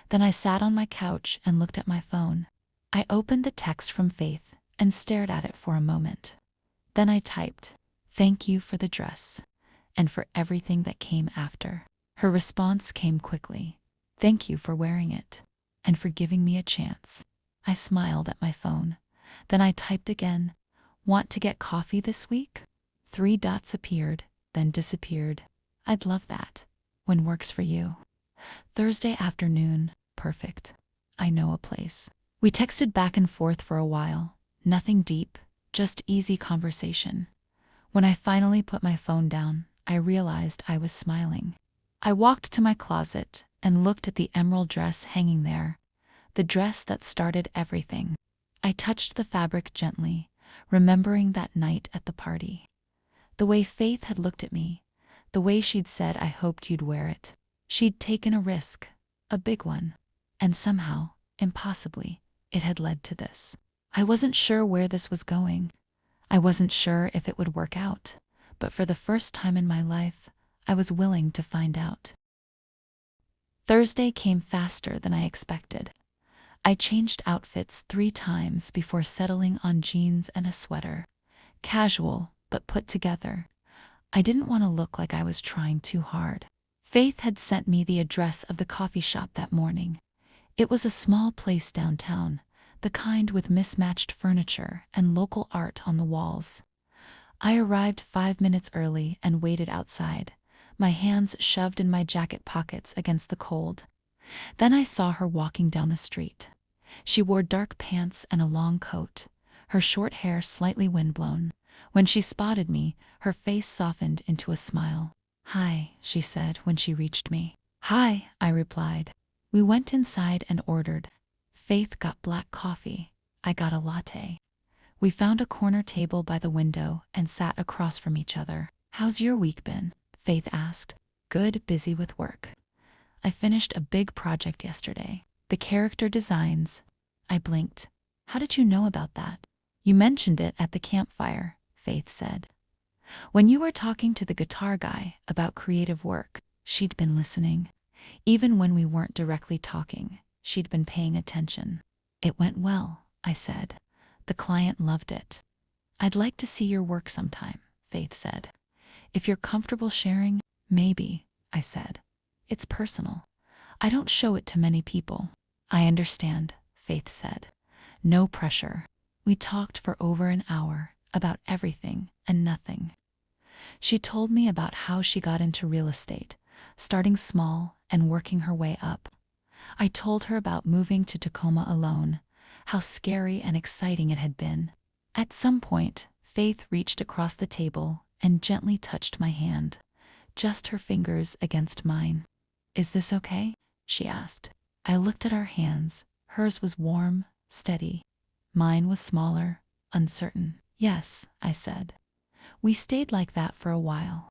Then I sat on my couch and looked at my phone. I opened the text from Faith and stared at it for a moment. Then I typed, "Thank you for the dress, and for everything that came after." Her response came quickly. "Thank you for wearing it, and for giving me a chance." I smiled at my phone. Then I typed again, "Want to get coffee this week?" 3 dots appeared, then disappeared. "I'd love that. When works for you?" "Thursday afternoon, perfect. I know a place." We texted back and forth for a while. Nothing deep, just easy conversation. When I finally put my phone down, I realized I was smiling. I walked to my closet and looked at the emerald dress hanging there, the dress that started everything. I touched the fabric gently, remembering that night at the party. The way Faith had looked at me, the way she'd said, "I hoped you'd wear it." She'd taken a risk, a big one, and somehow, impossibly, it had led to this. I wasn't sure where this was going. I wasn't sure if it would work out, but for the first time in my life, I was willing to find out. Thursday came faster than I expected. I changed outfits 3 times before settling on jeans and a sweater. Casual, but put together. I didn't want to look like I was trying too hard. Faith had sent me the address of the coffee shop that morning. It was a small place downtown, the kind with mismatched furniture and local art on the walls. I arrived 5 minutes early and waited outside, my hands shoved in my jacket pockets against the cold. Then I saw her walking down the street. She wore dark pants and a long coat, her short hair slightly windblown. When she spotted me, her face softened into a smile. "Hi," she said when she reached me. "Hi," I replied. We went inside and ordered. Faith got black coffee. I got a latte. We found a corner table by the window and sat across from each other. "How's your week been?" Faith asked. "Good, busy with work. I finished a big project yesterday. The character designs." I blinked. "How did you know about that?" "You mentioned it at the campfire," Faith said. "When you were talking to the guitar guy about creative work." She'd been listening. Even when we weren't directly talking, she'd been paying attention. "It went well," I said. "The client loved it." "I'd like to see your work sometime," Faith said. "If you're comfortable sharing." "Maybe," I said. "It's personal. I don't show it to many people." "I understand," Faith said. "No pressure." We talked for over an hour about everything and nothing. She told me about how she got into real estate, starting small and working her way up. I told her about moving to Tacoma alone, how scary and exciting it had been. At some point, Faith reached across the table and gently touched my hand, just her fingers against mine. "Is this okay?" she asked. I looked at our hands. Hers was warm, steady. Mine was smaller, uncertain. "Yes," I said. We stayed like that for a while,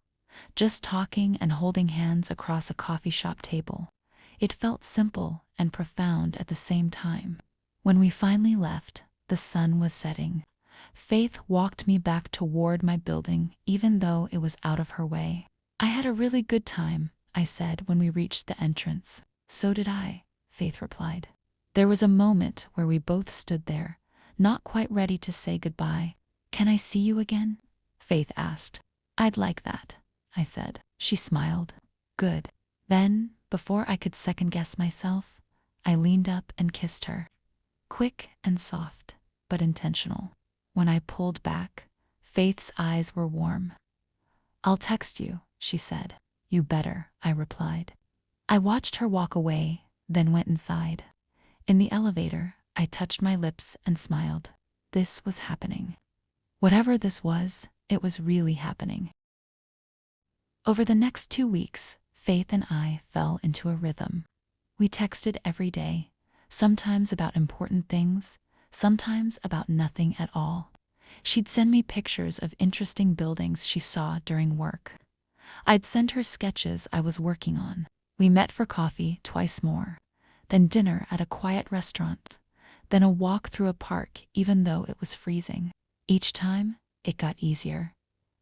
just talking and holding hands across a coffee shop table. It felt simple and profound at the same time. When we finally left, the sun was setting. Faith walked me back toward my building, even though it was out of her way. "I had a really good time," I said when we reached the entrance. "So did I," Faith replied. There was a moment where we both stood there, not quite ready to say goodbye. "Can I see you again?" Faith asked. "I'd like that," I said. She smiled. "Good." Then, before I could second-guess myself, I leaned up and kissed her. Quick and soft, but intentional. When I pulled back, Faith's eyes were warm. "I'll text you," she said. "You better," I replied. I watched her walk away, then went inside. In the elevator, I touched my lips and smiled. This was happening. Whatever this was, it was really happening. Over the next 2 weeks, Faith and I fell into a rhythm. We texted every day, sometimes about important things, sometimes about nothing at all. She'd send me pictures of interesting buildings she saw during work. I'd send her sketches I was working on. We met for coffee twice more, then dinner at a quiet restaurant, then a walk through a park even though it was freezing. Each time, it got easier.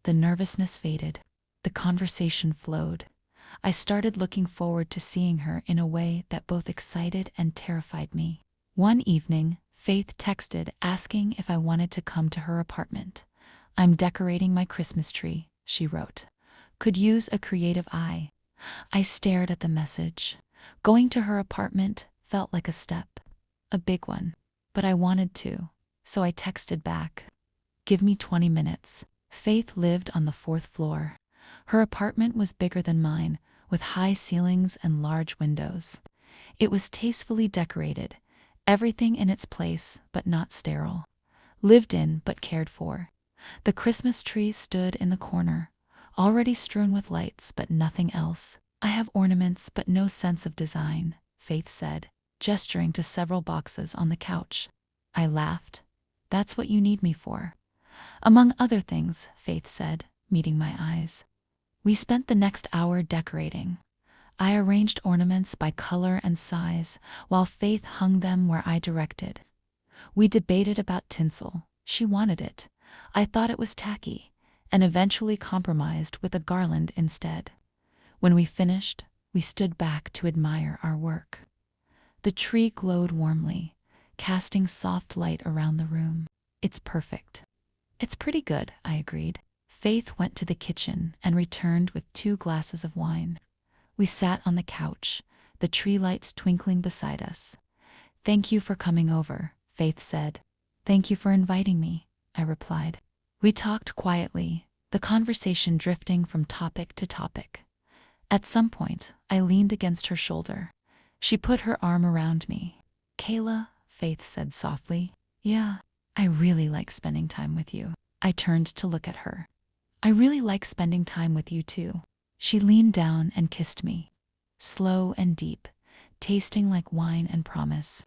The nervousness faded. The conversation flowed. I started looking forward to seeing her in a way that both excited and terrified me. One evening, Faith texted asking if I wanted to come to her apartment. "I'm decorating my Christmas tree," she wrote. "Could use a creative eye." I stared at the message. Going to her apartment felt like a step, a big one. But I wanted to, so I texted back, "Give me 20 minutes. Faith lived on the 4th floor. Her apartment was bigger than mine, with high ceilings and large windows. It was tastefully decorated, everything in its place but not sterile. Lived in but cared for. The Christmas tree stood in the corner, already strewn with lights but nothing else. I have ornaments but no sense of design," Faith said, gesturing to several boxes on the couch. I laughed. "That's what you need me for." "Among other things," Faith said, meeting my eyes. We spent the next hour decorating. I arranged ornaments by color and size, while Faith hung them where I directed. We debated about tinsel. She wanted it. I thought it was tacky, and eventually compromised with a garland instead. When we finished, we stood back to admire our work. The tree glowed warmly, casting soft light around the room. "It's perfect." "It's pretty good," I agreed. Faith went to the kitchen and returned with 2 glasses of wine. We sat on the couch, the tree lights twinkling beside us. "Thank you for coming over," Faith said. "Thank you for inviting me," I replied. We talked quietly, the conversation drifting from topic to topic. At some point, I leaned against her shoulder. She put her arm around me. "Kayla," Faith said softly. "Yeah, I really like spending time with you." I turned to look at her. "I really like spending time with you too." She leaned down and kissed me. Slow and deep, tasting like wine and promise.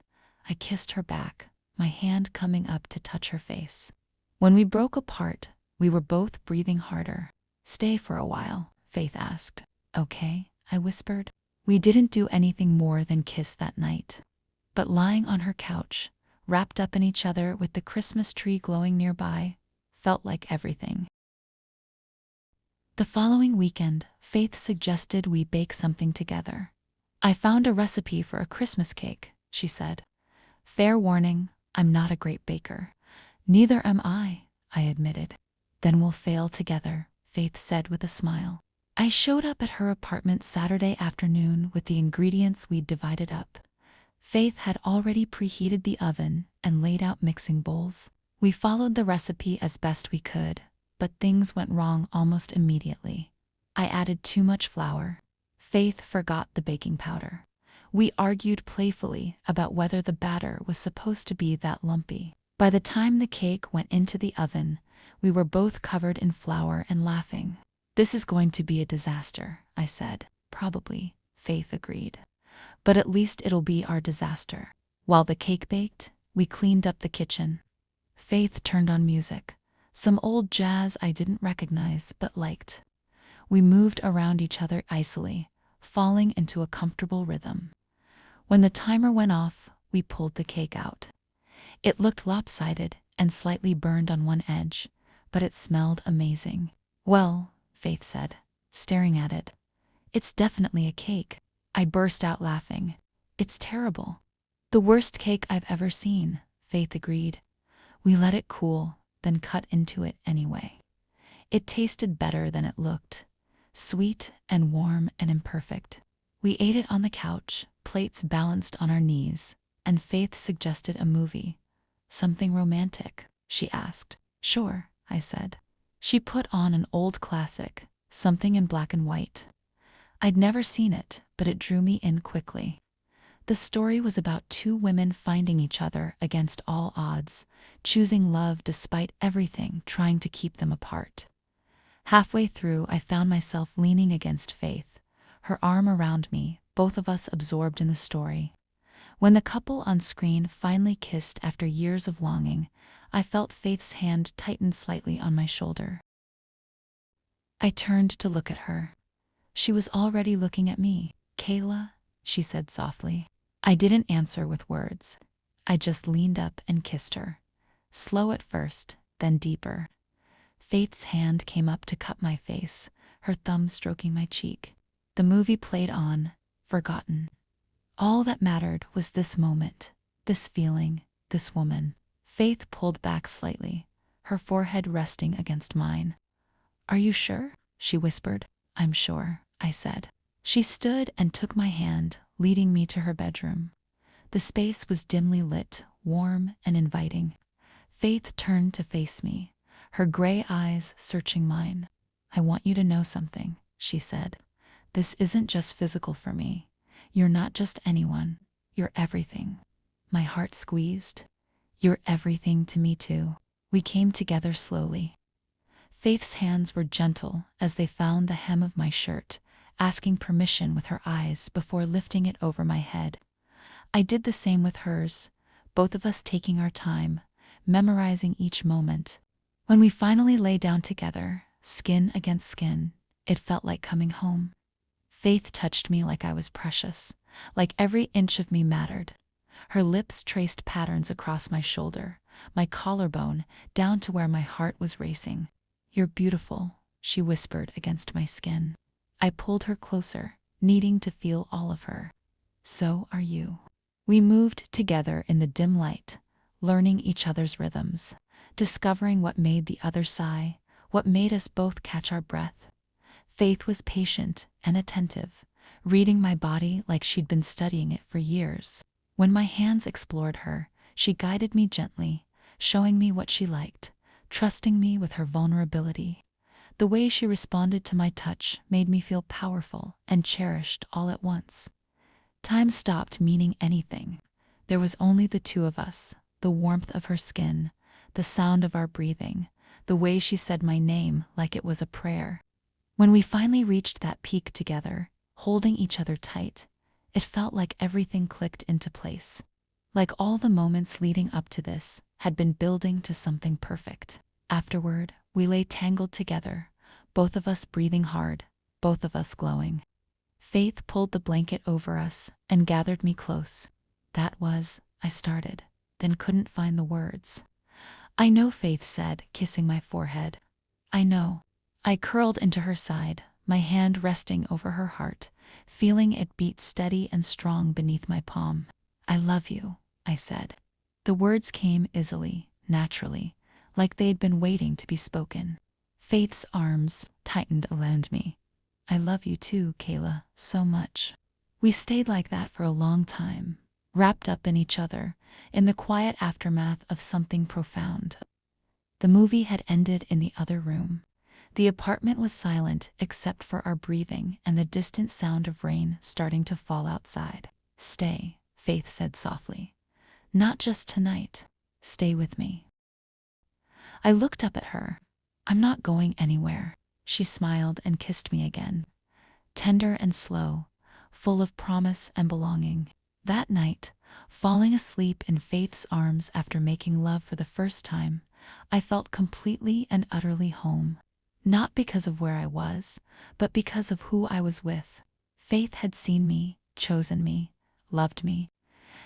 I kissed her back, my hand coming up to touch her face. When we broke apart, we were both breathing harder. "Stay for a while," Faith asked. "Okay," I whispered. We didn't do anything more than kiss that night. But lying on her couch, wrapped up in each other with the Christmas tree glowing nearby, felt like everything. The following weekend, Faith suggested we bake something together. "I found a recipe for a Christmas cake," she said. "Fair warning, I'm not a great baker." "Neither am I," admitted. "Then we'll fail together," Faith said with a smile. I showed up at her apartment Saturday afternoon with the ingredients we'd divided up. Faith had already preheated the oven and laid out mixing bowls. We followed the recipe as best we could, but things went wrong almost immediately. I added too much flour. Faith forgot the baking powder. We argued playfully about whether the batter was supposed to be that lumpy. By the time the cake went into the oven, we were both covered in flour and laughing. "This is going to be a disaster," I said. "Probably," Faith agreed. "But at least it'll be our disaster." While the cake baked, we cleaned up the kitchen. Faith turned on music, some old jazz I didn't recognize but liked. We moved around each other icily, falling into a comfortable rhythm. When the timer went off, we pulled the cake out. It looked lopsided and slightly burned on one edge, but it smelled amazing. "Well," Faith said, staring at it, "it's definitely a cake." I burst out laughing. "It's terrible." "The worst cake I've ever seen," Faith agreed. We let it cool, then cut into it anyway. It tasted better than it looked, sweet and warm and imperfect. We ate it on the couch, plates balanced on our knees, and Faith suggested a movie. "Something romantic?" she asked. "Sure," I said. She put on an old classic, something in black and white. I'd never seen it, but it drew me in quickly. The story was about 2 women finding each other against all odds, choosing love despite everything trying to keep them apart. Halfway through, I found myself leaning against Faith, her arm around me, both of us absorbed in the story. When the couple on screen finally kissed after years of longing, I felt Faith's hand tighten slightly on my shoulder. I turned to look at her. She was already looking at me. "Kayla," she said softly. I didn't answer with words. I just leaned up and kissed her. Slow at first, then deeper. Faith's hand came up to cup my face, her thumb stroking my cheek. The movie played on, forgotten. All that mattered was this moment, this feeling, this woman. Faith pulled back slightly, her forehead resting against mine. "Are you sure?" she whispered. "I'm sure," I said. She stood and took my hand, leading me to her bedroom. The space was dimly lit, warm and inviting. Faith turned to face me, her gray eyes searching mine. "I want you to know something," she said. "This isn't just physical for me. You're not just anyone. You're everything." My heart squeezed. "You're everything to me too." We came together slowly. Faith's hands were gentle as they found the hem of my shirt, asking permission with her eyes before lifting it over my head. I did the same with hers, both of us taking our time, memorizing each moment. When we finally lay down together, skin against skin, it felt like coming home. Faith touched me like I was precious, like every inch of me mattered. Her lips traced patterns across my shoulder, my collarbone, down to where my heart was racing. "You're beautiful," she whispered against my skin. I pulled her closer, needing to feel all of her. "So are you." We moved together in the dim light, learning each other's rhythms, discovering what made the other sigh, what made us both catch our breath. Faith was patient and attentive, reading my body like she'd been studying it for years. When my hands explored her, she guided me gently, showing me what she liked, trusting me with her vulnerability. The way she responded to my touch made me feel powerful and cherished all at once. Time stopped meaning anything. There was only the two of us, the warmth of her skin, the sound of our breathing, the way she said my name like it was a prayer. When we finally reached that peak together, holding each other tight, it felt like everything clicked into place. Like all the moments leading up to this had been building to something perfect. Afterward, we lay tangled together, both of us breathing hard, both of us glowing. Faith pulled the blanket over us and gathered me close. I started, then couldn't find the words. "I know," Faith said, kissing my forehead. "I know." I curled into her side, my hand resting over her heart, feeling it beat steady and strong beneath my palm. "I love you," I said. The words came easily, naturally, like they'd been waiting to be spoken. Faith's arms tightened around me. "I love you too, Kayla, so much." We stayed like that for a long time, wrapped up in each other, in the quiet aftermath of something profound. The movie had ended in the other room. The apartment was silent except for our breathing and the distant sound of rain starting to fall outside. "Stay," Faith said softly. "Not just tonight. Stay with me." I looked up at her. "I'm not going anywhere." She smiled and kissed me again. Tender and slow, full of promise and belonging. That night, falling asleep in Faith's arms after making love for the first time, I felt completely and utterly home. Not because of where I was, but because of who I was with. Faith had seen me, chosen me, loved me,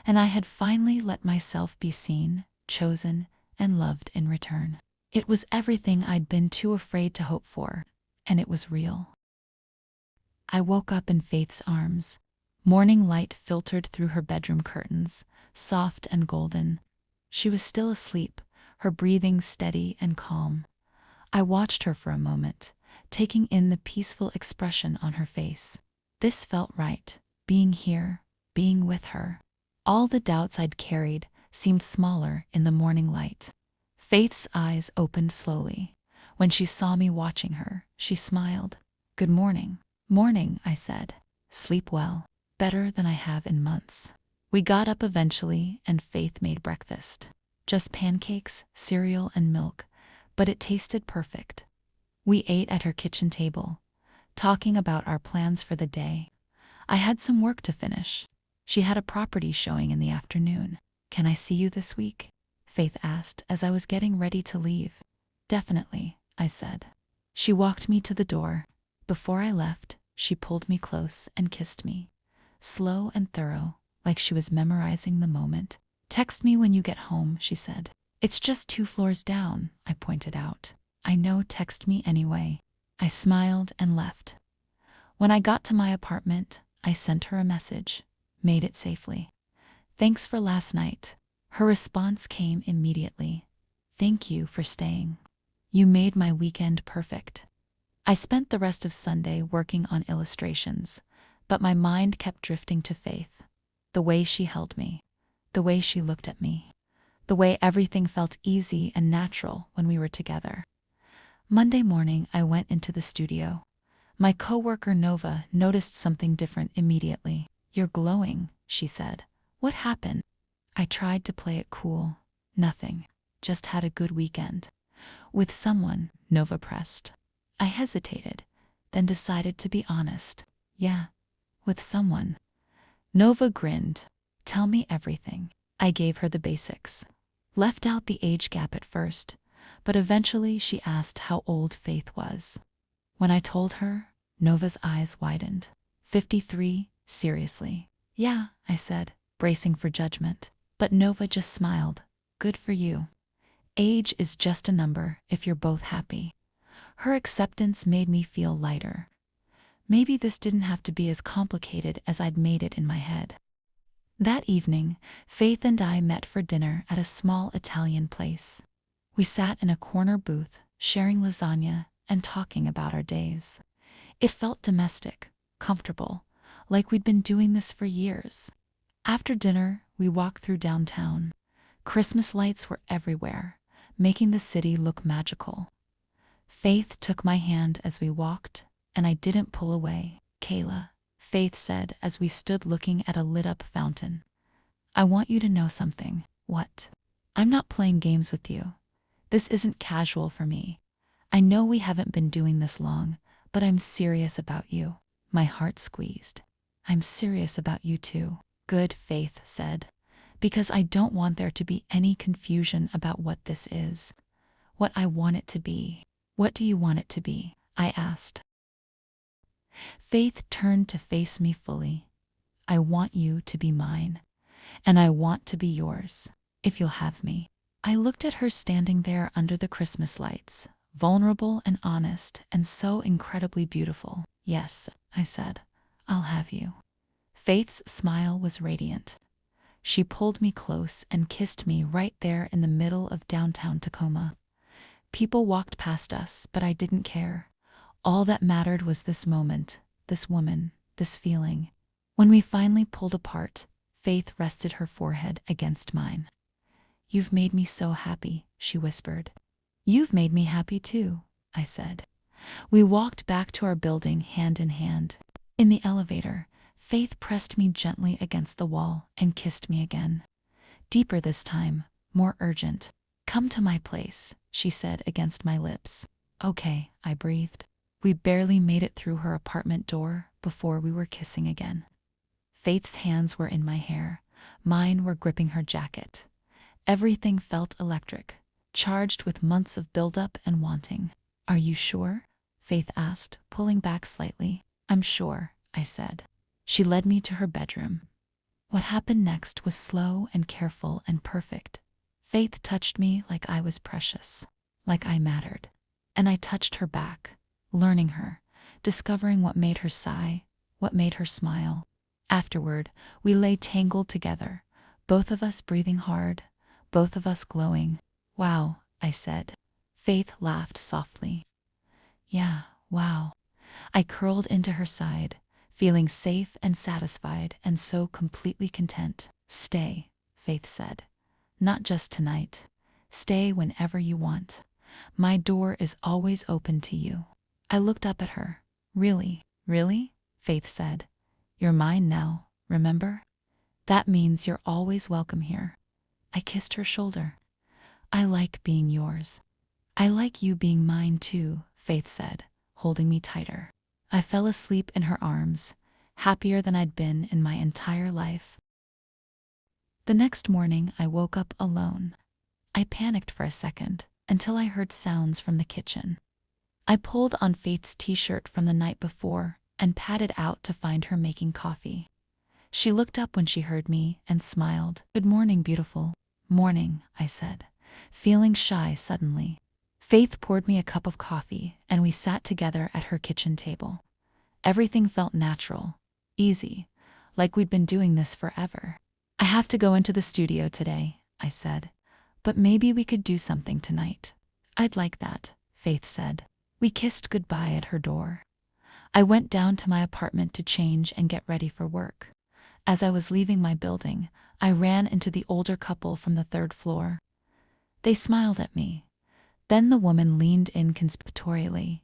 and I had finally let myself be seen, chosen, and loved in return. It was everything I'd been too afraid to hope for, and it was real. I woke up in Faith's arms. Morning light filtered through her bedroom curtains, soft and golden. She was still asleep, her breathing steady and calm. I watched her for a moment, taking in the peaceful expression on her face. This felt right, being here, being with her. All the doubts I'd carried seemed smaller in the morning light. Faith's eyes opened slowly. When she saw me watching her, she smiled. "Good morning." "Morning," I said. "Sleep well." "Better than I have in months." We got up eventually, and Faith made breakfast. Just pancakes, cereal, and milk, but it tasted perfect. We ate at her kitchen table, talking about our plans for the day. I had some work to finish. She had a property showing in the afternoon. "Can I see you this week?" Faith asked as I was getting ready to leave. "Definitely," I said. She walked me to the door. Before I left, she pulled me close and kissed me. Slow and thorough, like she was memorizing the moment. Text me when you get home, she said. It's just 2 floors down, I pointed out. I know, text me anyway. I smiled and left. When I got to my apartment, I sent her a message. Made it safely. Thanks for last night. Her response came immediately. Thank you for staying. You made my weekend perfect. I spent the rest of Sunday working on illustrations, but my mind kept drifting to Faith. The way she held me. The way she looked at me. The way everything felt easy and natural when we were together. Monday morning, I went into the studio. My coworker Nova noticed something different immediately. You're glowing, she said. What happened? I tried to play it cool. Nothing. Just had a good weekend. With someone, Nova pressed. I hesitated, then decided to be honest. Yeah, with someone. Nova grinned. Tell me everything. I gave her the basics. Left out the age gap at first, but eventually she asked how old Faith was. When I told her, Nova's eyes widened. 53, seriously. Yeah, I said, bracing for judgment. But Nova just smiled. Good for you. Age is just a number if you're both happy. Her acceptance made me feel lighter. Maybe this didn't have to be as complicated as I'd made it in my head. That evening, Faith and I met for dinner at a small Italian place. We sat in a corner booth, sharing lasagna and talking about our days. It felt domestic, comfortable, like we'd been doing this for years. After dinner, we walked through downtown. Christmas lights were everywhere, making the city look magical. Faith took my hand as we walked, and I didn't pull away. Kayla, Faith said as we stood looking at a lit-up fountain. I want you to know something. What? I'm not playing games with you. This isn't casual for me. I know we haven't been doing this long, but I'm serious about you. My heart squeezed. I'm serious about you too. Good, Faith said. Because I don't want there to be any confusion about what this is. What I want it to be. What do you want it to be? I asked. Faith turned to face me fully. I want you to be mine. And I want to be yours, if you'll have me. I looked at her standing there under the Christmas lights, vulnerable and honest and so incredibly beautiful. Yes, I said, I'll have you. Faith's smile was radiant. She pulled me close and kissed me right there in the middle of downtown Tacoma. People walked past us, but I didn't care. All that mattered was this moment, this woman, this feeling. When we finally pulled apart, Faith rested her forehead against mine. You've made me so happy, she whispered. You've made me happy too, I said. We walked back to our building hand in hand. In the elevator, Faith pressed me gently against the wall and kissed me again. Deeper this time, more urgent. Come to my place, she said against my lips. Okay, I breathed. We barely made it through her apartment door before we were kissing again. Faith's hands were in my hair. Mine were gripping her jacket. Everything felt electric, charged with months of buildup and wanting. Are you sure? Faith asked, pulling back slightly. I'm sure, I said. She led me to her bedroom. What happened next was slow and careful and perfect. Faith touched me like I was precious, like I mattered. And I touched her back, learning her, discovering what made her sigh, what made her smile. Afterward, we lay tangled together, both of us breathing hard, both of us glowing. Wow, I said. Faith laughed softly. Yeah, wow. I curled into her side, feeling safe and satisfied and so completely content. Stay, Faith said. Not just tonight. Stay whenever you want. My door is always open to you. I looked up at her. Really, really? Faith said. You're mine now, remember? That means you're always welcome here. I kissed her shoulder. I like being yours. I like you being mine too, Faith said, holding me tighter. I fell asleep in her arms, happier than I'd been in my entire life. The next morning, I woke up alone. I panicked for a second, until I heard sounds from the kitchen. I pulled on Faith's t-shirt from the night before and padded out to find her making coffee. She looked up when she heard me and smiled. "Good morning, beautiful." "Morning," I said, feeling shy suddenly. Faith poured me a cup of coffee and we sat together at her kitchen table. Everything felt natural, easy, like we'd been doing this forever. "I have to go into the studio today," I said, "but maybe we could do something tonight." "I'd like that," Faith said. We kissed goodbye at her door. I went down to my apartment to change and get ready for work. As I was leaving my building, I ran into the older couple from the third floor. They smiled at me. Then the woman leaned in conspiratorially.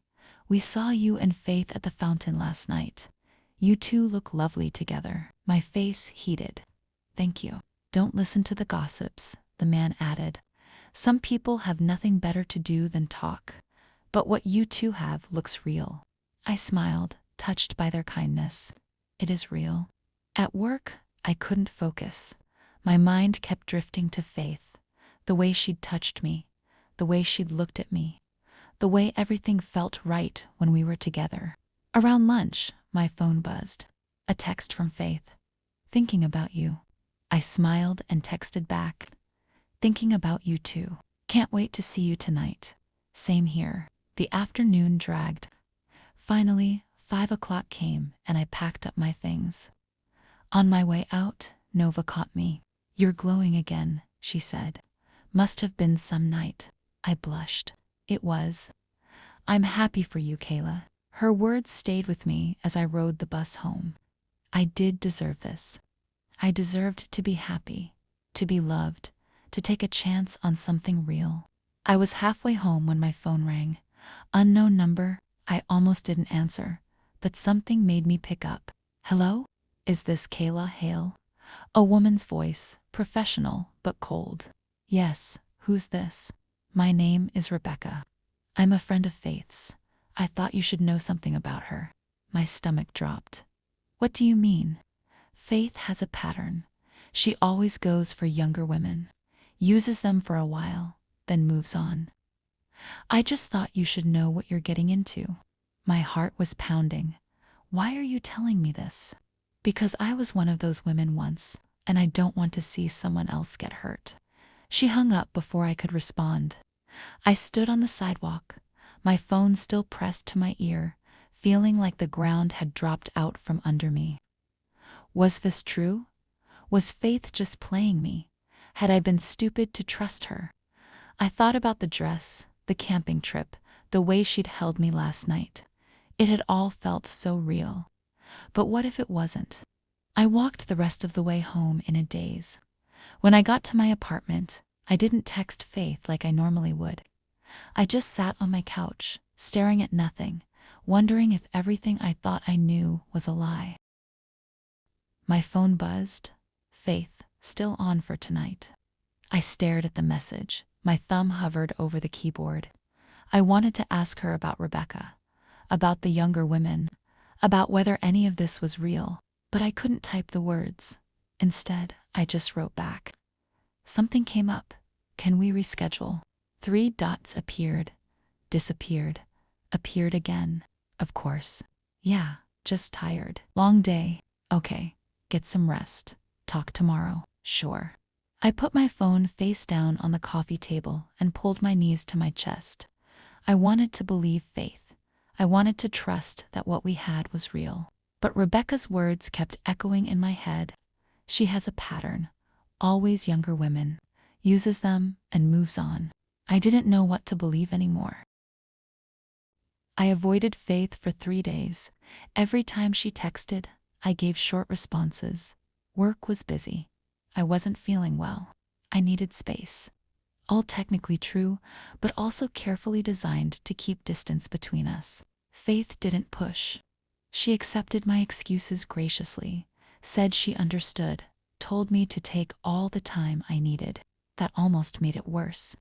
"We saw you and Faith at the fountain last night. You two look lovely together." My face heated. "Thank you." "Don't listen to the gossips," the man added. "Some people have nothing better to do than talk. But what you two have looks real." I smiled, touched by their kindness. "It is real." At work, I couldn't focus. My mind kept drifting to Faith. The way she'd touched me, the way she'd looked at me, the way everything felt right when we were together. Around lunch, my phone buzzed. A text from Faith. "Thinking about you." I smiled and texted back. "Thinking about you too. Can't wait to see you tonight." "Same here." The afternoon dragged. Finally, 5 o'clock came and I packed up my things. On my way out, Nova caught me. "You're glowing again," she said. "Must have been some night." I blushed. It was. "I'm happy for you, Kayla." Her words stayed with me as I rode the bus home. I did deserve this. I deserved to be happy, to be loved, to take a chance on something real. I was halfway home when my phone rang. Unknown number. I almost didn't answer, but something made me pick up. "Hello? Is this Kayla Hale?" A woman's voice, professional but cold. "Yes, who's this?" "My name is Rebecca. I'm a friend of Faith's. I thought you should know something about her." My stomach dropped. "What do you mean?" "Faith has a pattern. She always goes for younger women, uses them for a while, then moves on. I just thought you should know what you're getting into." My heart was pounding. "Why are you telling me this?" "Because I was one of those women once, and I don't want to see someone else get hurt." She hung up before I could respond. I stood on the sidewalk, my phone still pressed to my ear, feeling like the ground had dropped out from under me. Was this true? Was Faith just playing me? Had I been stupid to trust her? I thought about the dress, the camping trip, the way she'd held me last night. It had all felt so real. But what if it wasn't? I walked the rest of the way home in a daze. When I got to my apartment, I didn't text Faith like I normally would. I just sat on my couch, staring at nothing, wondering if everything I thought I knew was a lie. My phone buzzed. "Faith, still on for tonight." I stared at the message. My thumb hovered over the keyboard. I wanted to ask her about Rebecca, about the younger women, about whether any of this was real, but I couldn't type the words. Instead, I just wrote back. Something came up. "Can we reschedule?" 3 dots appeared, disappeared, appeared again. Of course. "Yeah, just tired. Long day." "Okay, get some rest. Talk tomorrow." "Sure." I put my phone face down on the coffee table and pulled my knees to my chest. I wanted to believe Faith. I wanted to trust that what we had was real. But Rebecca's words kept echoing in my head. She has a pattern. Always younger women. Uses them and moves on. I didn't know what to believe anymore. I avoided Faith for 3 days. Every time she texted, I gave short responses. Work was busy. I wasn't feeling well. I needed space. All technically true, but also carefully designed to keep distance between us. Faith didn't push. She accepted my excuses graciously, said she understood, told me to take all the time I needed. That almost made it worse.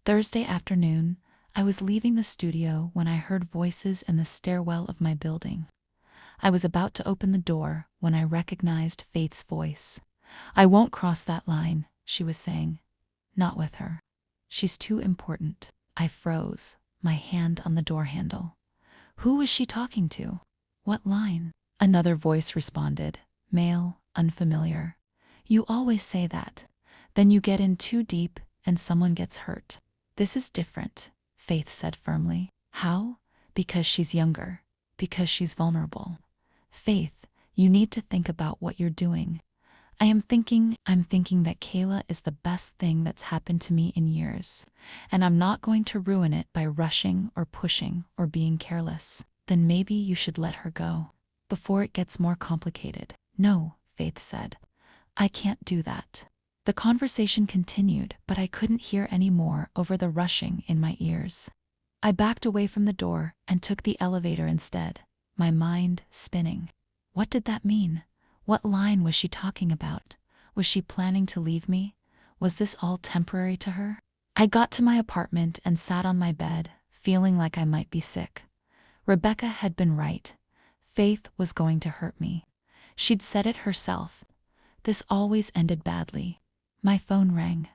Thursday afternoon, I was leaving the studio when I heard voices in the stairwell of my building. I was about to open the door when I recognized Faith's voice. "I won't cross that line," she was saying. "Not with her. She's too important." I froze, my hand on the door handle. Who was she talking to? What line? Another voice responded, male, unfamiliar. You always say that. Then you get in too deep and someone gets hurt. This is different, Faith said firmly. How? Because she's younger. Because she's vulnerable. Faith, you need to think about what you're doing. I'm thinking that Kayla is the best thing that's happened to me in years, and I'm not going to ruin it by rushing or pushing or being careless. Then maybe you should let her go before it gets more complicated. No, Faith said. I can't do that. The conversation continued, but I couldn't hear any more over the rushing in my ears. I backed away from the door and took the elevator instead, my mind spinning. What did that mean? What line was she talking about? Was she planning to leave me? Was this all temporary to her? I got to my apartment and sat on my bed, feeling like I might be sick. Rebecca had been right. Faith was going to hurt me. She'd said it herself. This always ended badly. My phone rang.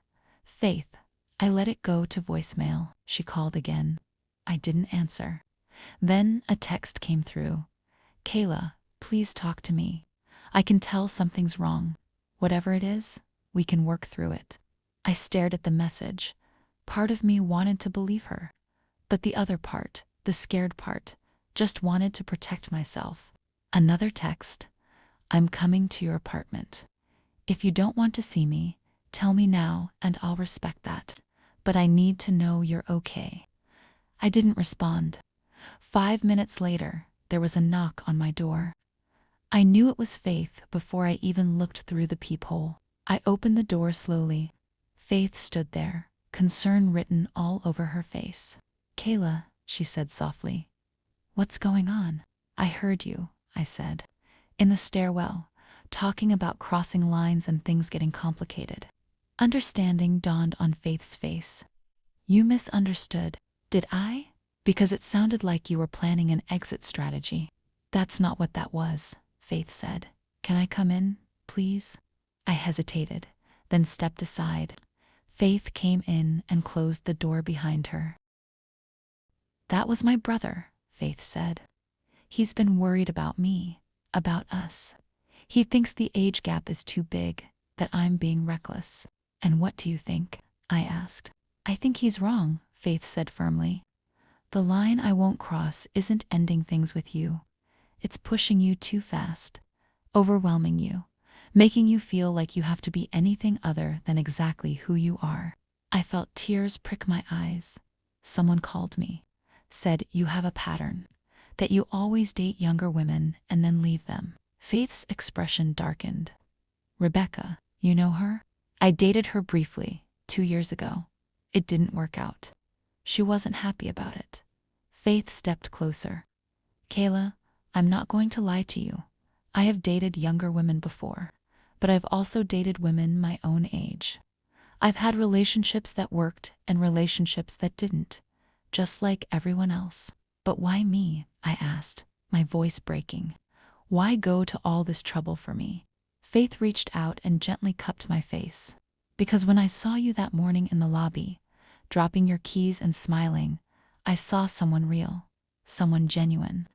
Faith. I let it go to voicemail. She called again. I didn't answer. Then a text came through. Kayla, please talk to me. I can tell something's wrong. Whatever it is, we can work through it. I stared at the message. Part of me wanted to believe her. But the other part, the scared part, just wanted to protect myself. Another text. I'm coming to your apartment. If you don't want to see me, tell me now and I'll respect that. But I need to know you're okay. I didn't respond. 5 minutes later, there was a knock on my door. I knew it was Faith before I even looked through the peephole. I opened the door slowly. Faith stood there, concern written all over her face. Kayla, she said softly. What's going on? I heard you, I said. In the stairwell, talking about crossing lines and things getting complicated. Understanding dawned on Faith's face. You misunderstood. Did I? Because it sounded like you were planning an exit strategy. That's not what that was, Faith said. Can I come in, please? I hesitated, then stepped aside. Faith came in and closed the door behind her. That was my brother, Faith said. He's been worried about me, about us. He thinks the age gap is too big, that I'm being reckless. And what do you think? I asked. I think he's wrong, Faith said firmly. The line I won't cross isn't ending things with you. It's pushing you too fast, overwhelming you, making you feel like you have to be anything other than exactly who you are. I felt tears prick my eyes. Someone called me, said you have a pattern, that you always date younger women and then leave them. Faith's expression darkened. Rebecca, you know her? I dated her briefly, 2 years ago. It didn't work out. She wasn't happy about it. Faith stepped closer. Kayla, I'm not going to lie to you. I have dated younger women before, but I've also dated women my own age. I've had relationships that worked and relationships that didn't, just like everyone else. But why me? I asked, my voice breaking. Why go to all this trouble for me? Faith reached out and gently cupped my face. Because when I saw you that morning in the lobby, dropping your keys and smiling, I saw someone real, someone genuine,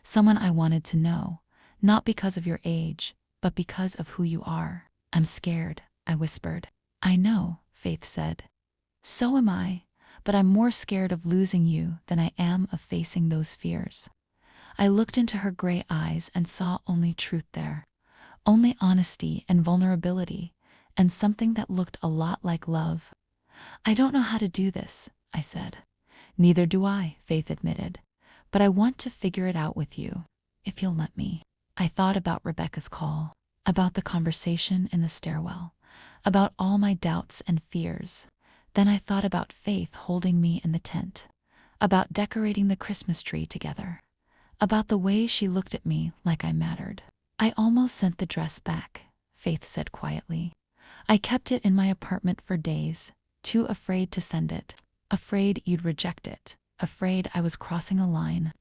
someone I wanted to know, not because of your age, but because of who you are. I'm scared, I whispered. I know, Faith said. So am I, but I'm more scared of losing you than I am of facing those fears. I looked into her gray eyes and saw only truth there, only honesty and vulnerability, and something that looked a lot like love. I don't know how to do this, I said. Neither do I, Faith admitted, but I want to figure it out with you, if you'll let me. I thought about Rebecca's call, about the conversation in the stairwell, about all my doubts and fears. Then I thought about Faith holding me in the tent, about decorating the Christmas tree together, about the way she looked at me like I mattered. I almost sent the dress back, Faith said quietly. I kept it in my apartment for days, too afraid to send it, afraid you'd reject it, afraid I was crossing a line.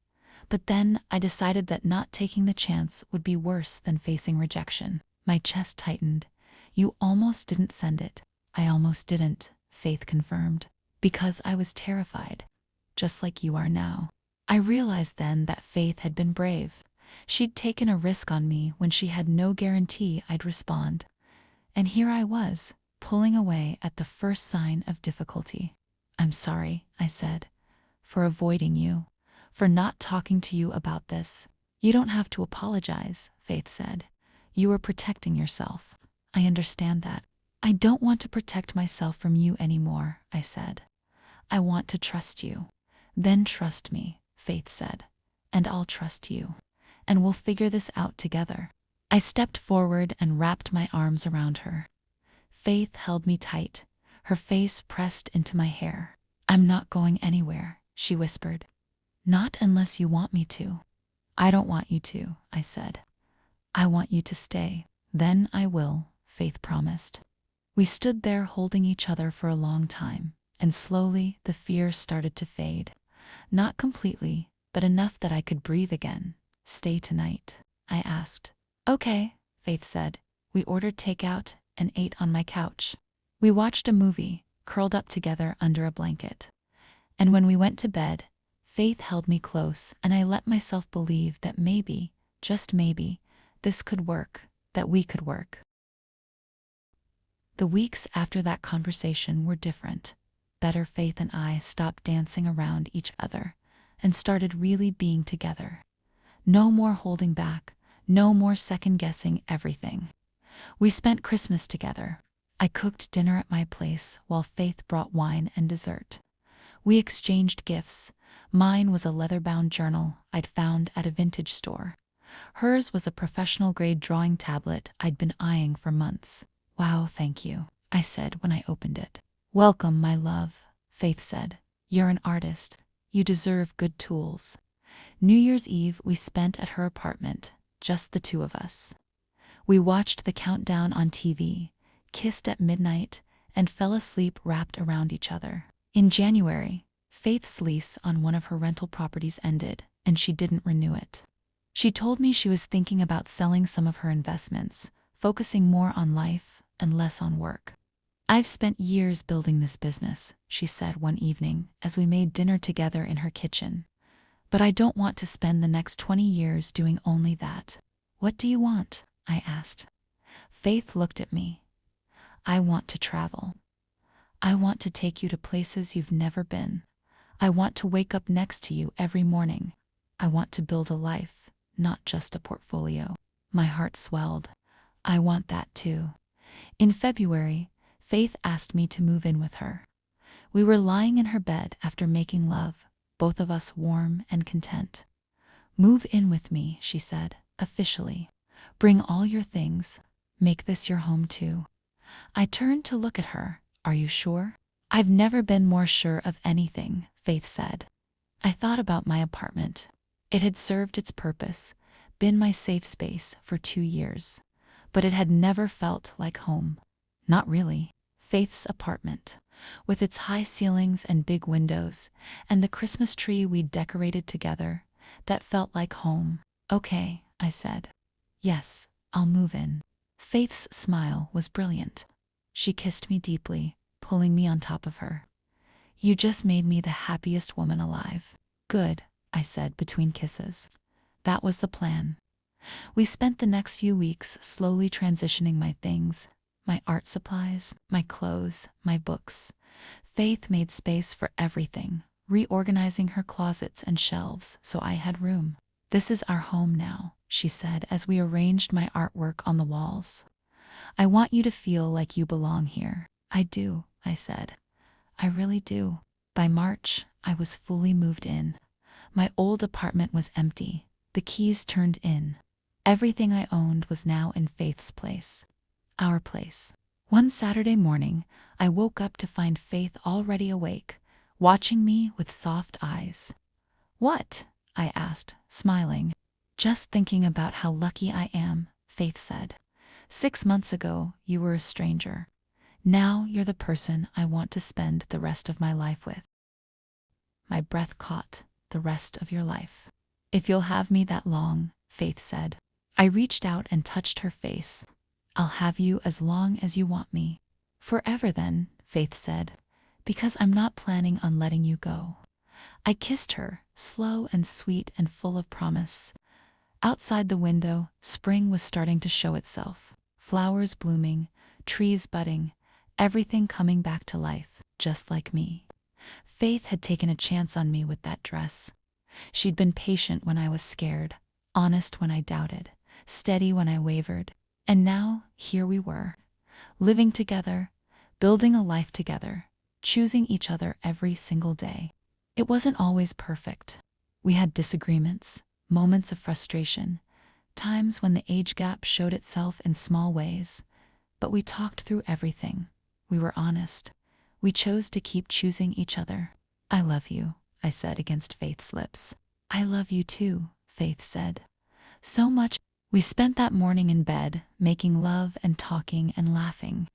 But then I decided that not taking the chance would be worse than facing rejection. My chest tightened. You almost didn't send it. I almost didn't, Faith confirmed, because I was terrified, just like you are now. I realized then that Faith had been brave. She'd taken a risk on me when she had no guarantee I'd respond. And here I was, pulling away at the first sign of difficulty. "I'm sorry," I said, "for avoiding you, for not talking to you about this." "You don't have to apologize," Faith said. "You were protecting yourself. I understand that." "I don't want to protect myself from you anymore," I said. "I want to trust you." "Then trust me," Faith said, "and I'll trust you. And we'll figure this out together." I stepped forward and wrapped my arms around her. Faith held me tight, her face pressed into my hair. "I'm not going anywhere," she whispered. "Not unless you want me to." "I don't want you to," I said. "I want you to stay." "Then I will," Faith promised. We stood there holding each other for a long time, and slowly the fear started to fade. Not completely, but enough that I could breathe again. "Stay tonight?" I asked. "Okay," Faith said. We ordered takeout and ate on my couch. We watched a movie, curled up together under a blanket. And when we went to bed, Faith held me close and I let myself believe that maybe, just maybe, this could work, that we could work. The weeks after that conversation were different. Better Faith and I stopped dancing around each other and started really being together. No more holding back, no more second-guessing everything. We spent Christmas together. I cooked dinner at my place while Faith brought wine and dessert. We exchanged gifts. Mine was a leather-bound journal I'd found at a vintage store. Hers was a professional-grade drawing tablet I'd been eyeing for months. "Wow, thank you," I said when I opened it. "Welcome, my love," Faith said. "You're an artist. You deserve good tools." New Year's Eve we spent at her apartment, just the two of us. We watched the countdown on TV, kissed at midnight, and fell asleep wrapped around each other. In January, Faith's lease on one of her rental properties ended, and she didn't renew it. She told me she was thinking about selling some of her investments, focusing more on life and less on work. "I've spent years building this business," she said one evening as we made dinner together in her kitchen. "But I don't want to spend the next 20 years doing only that." "What do you want?" I asked. Faith looked at me. "I want to travel. I want to take you to places you've never been. I want to wake up next to you every morning. I want to build a life, not just a portfolio." My heart swelled. I want that too. In February, Faith asked me to move in with her. We were lying in her bed after making love, both of us warm and content. "Move in with me," she said, officially. "Bring all your things. Make this your home too." I turned to look at her. "Are you sure?" "I've never been more sure of anything," Faith said. I thought about my apartment. It had served its purpose, been my safe space for 2 years. But it had never felt like home. Not really. Faith's apartment, with its high ceilings and big windows, and the Christmas tree we'd decorated together, that felt like home. "Okay," I said. "Yes, I'll move in." Faith's smile was brilliant. She kissed me deeply, pulling me on top of her. "You just made me the happiest woman alive." "Good," I said between kisses. That was the plan. We spent the next few weeks slowly transitioning my things, my art supplies, my clothes, my books. Faith made space for everything, reorganizing her closets and shelves so I had room. "This is our home now," she said as we arranged my artwork on the walls. "I want you to feel like you belong here." "I do," I said. "I really do." By March, I was fully moved in. My old apartment was empty, the keys turned in. Everything I owned was now in Faith's place. Our place. One Saturday morning, I woke up to find Faith already awake, watching me with soft eyes. "What?" I asked, smiling. "Just thinking about how lucky I am," Faith said. 6 months ago, you were a stranger. Now you're the person I want to spend the rest of my life with." My breath caught. "The rest of your life." "If you'll have me that long," Faith said. I reached out and touched her face. "I'll have you as long as you want me." "Forever then," Faith said, "because I'm not planning on letting you go." I kissed her, slow and sweet and full of promise. Outside the window, spring was starting to show itself. Flowers blooming, trees budding, everything coming back to life, just like me. Faith had taken a chance on me with that dress. She'd been patient when I was scared, honest when I doubted, steady when I wavered. And now, here we were, living together, building a life together, choosing each other every single day. It wasn't always perfect. We had disagreements, moments of frustration, times when the age gap showed itself in small ways. But we talked through everything. We were honest. We chose to keep choosing each other. "I love you," I said against Faith's lips. "I love you too," Faith said. So much. We spent that morning in bed, making love and talking and laughing.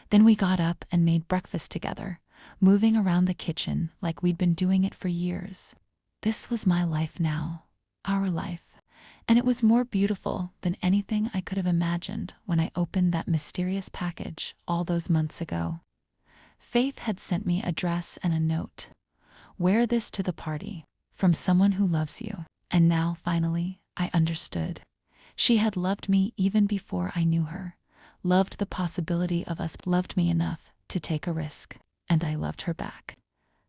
Then we got up and made breakfast together, moving around the kitchen like we'd been doing it for years. This was my life now, our life, and it was more beautiful than anything I could have imagined when I opened that mysterious package all those months ago. Faith had sent me a dress and a note. "Wear this to the party, from someone who loves you." And now, finally, I understood. She had loved me even before I knew her, loved the possibility of us, loved me enough to take a risk, and I loved her back.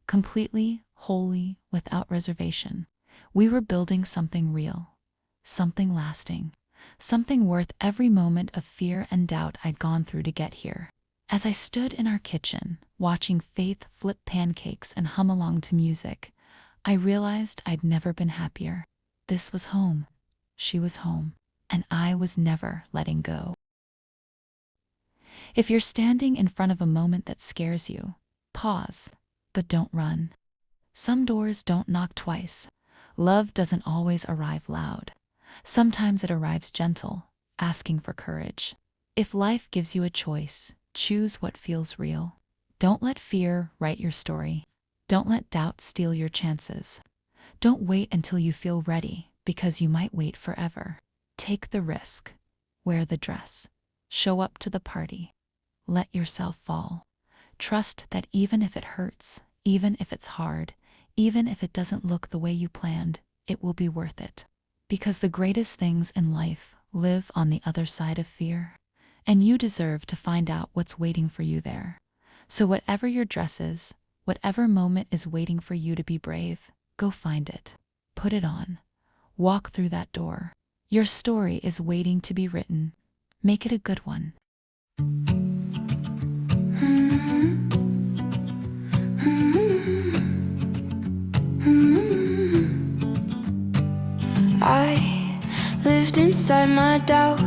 Completely, wholly, without reservation. We were building something real, something lasting, something worth every moment of fear and doubt I'd gone through to get here. As I stood in our kitchen, watching Faith flip pancakes and hum along to music, I realized I'd never been happier. This was home. She was home. And I was never letting go. If you're standing in front of a moment that scares you, pause, but don't run. Some doors don't knock twice. Love doesn't always arrive loud. Sometimes it arrives gentle, asking for courage. If life gives you a choice, choose what feels real. Don't let fear write your story. Don't let doubt steal your chances. Don't wait until you feel ready, because you might wait forever. Take the risk. Wear the dress. Show up to the party. Let yourself fall. Trust that even if it hurts, even if it's hard, even if it doesn't look the way you planned, it will be worth it. Because the greatest things in life live on the other side of fear. And you deserve to find out what's waiting for you there. So whatever your dress is, whatever moment is waiting for you to be brave, go find it. Put it on. Walk through that door. Your story is waiting to be written. Make it a good one. I lived inside my doubt,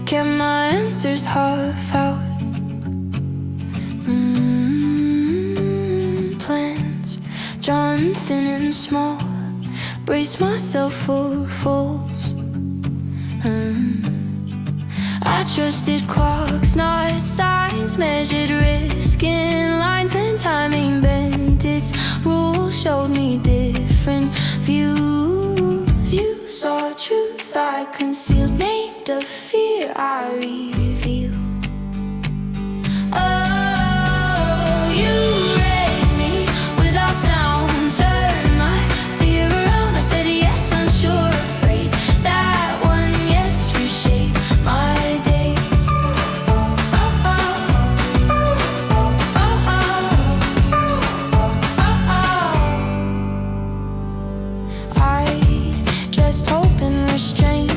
kept my answers half out. Plans drawn thin and small, brace myself for falls. I trusted clocks, not signs, measured risk in lines, and timing bent its rules, showed me different views. You saw truth I concealed, named a fear I revealed. Oh, you read me without sound, turned my fear around. I said yes, unsure, afraid. That one yes reshaped my days. I dressed hope and restraint,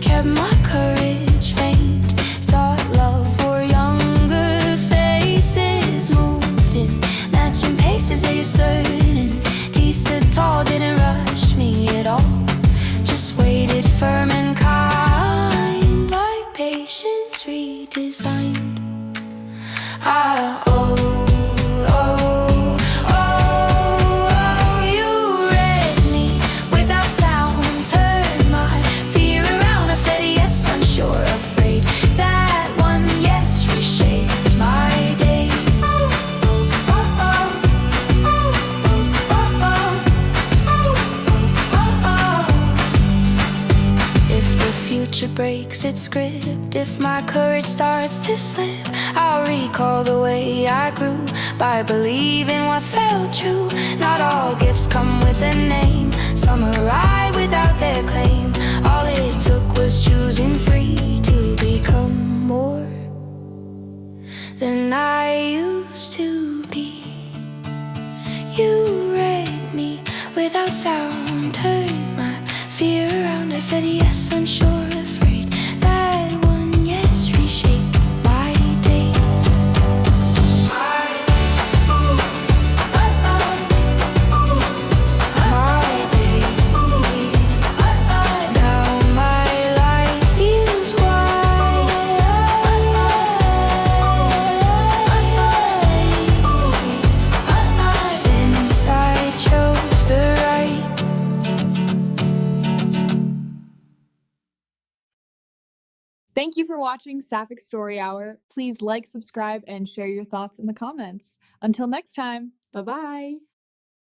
kept my courage faint. Thought love wore younger faces, moved in matching paces, they certain. He stood tall, didn't rush me at all, just waited firm and kind, like patience redesigned. You read me without sound, turned my fear around. I said yes, unsure, afraid. That one yes reshaped my days. If the future breaks its script, if my courage starts to slip, I'll recall the way I grew by believing what felt true. Not all gifts come with a name, some arrive without their claim. All it I said yes, unsure, afraid that one yes reshaped my days. My days. Now my life feels wide since I chose the right. Thank you for watching Sapphic Story Hour. Please like, subscribe, and share your thoughts in the comments. Until next time, bye-bye.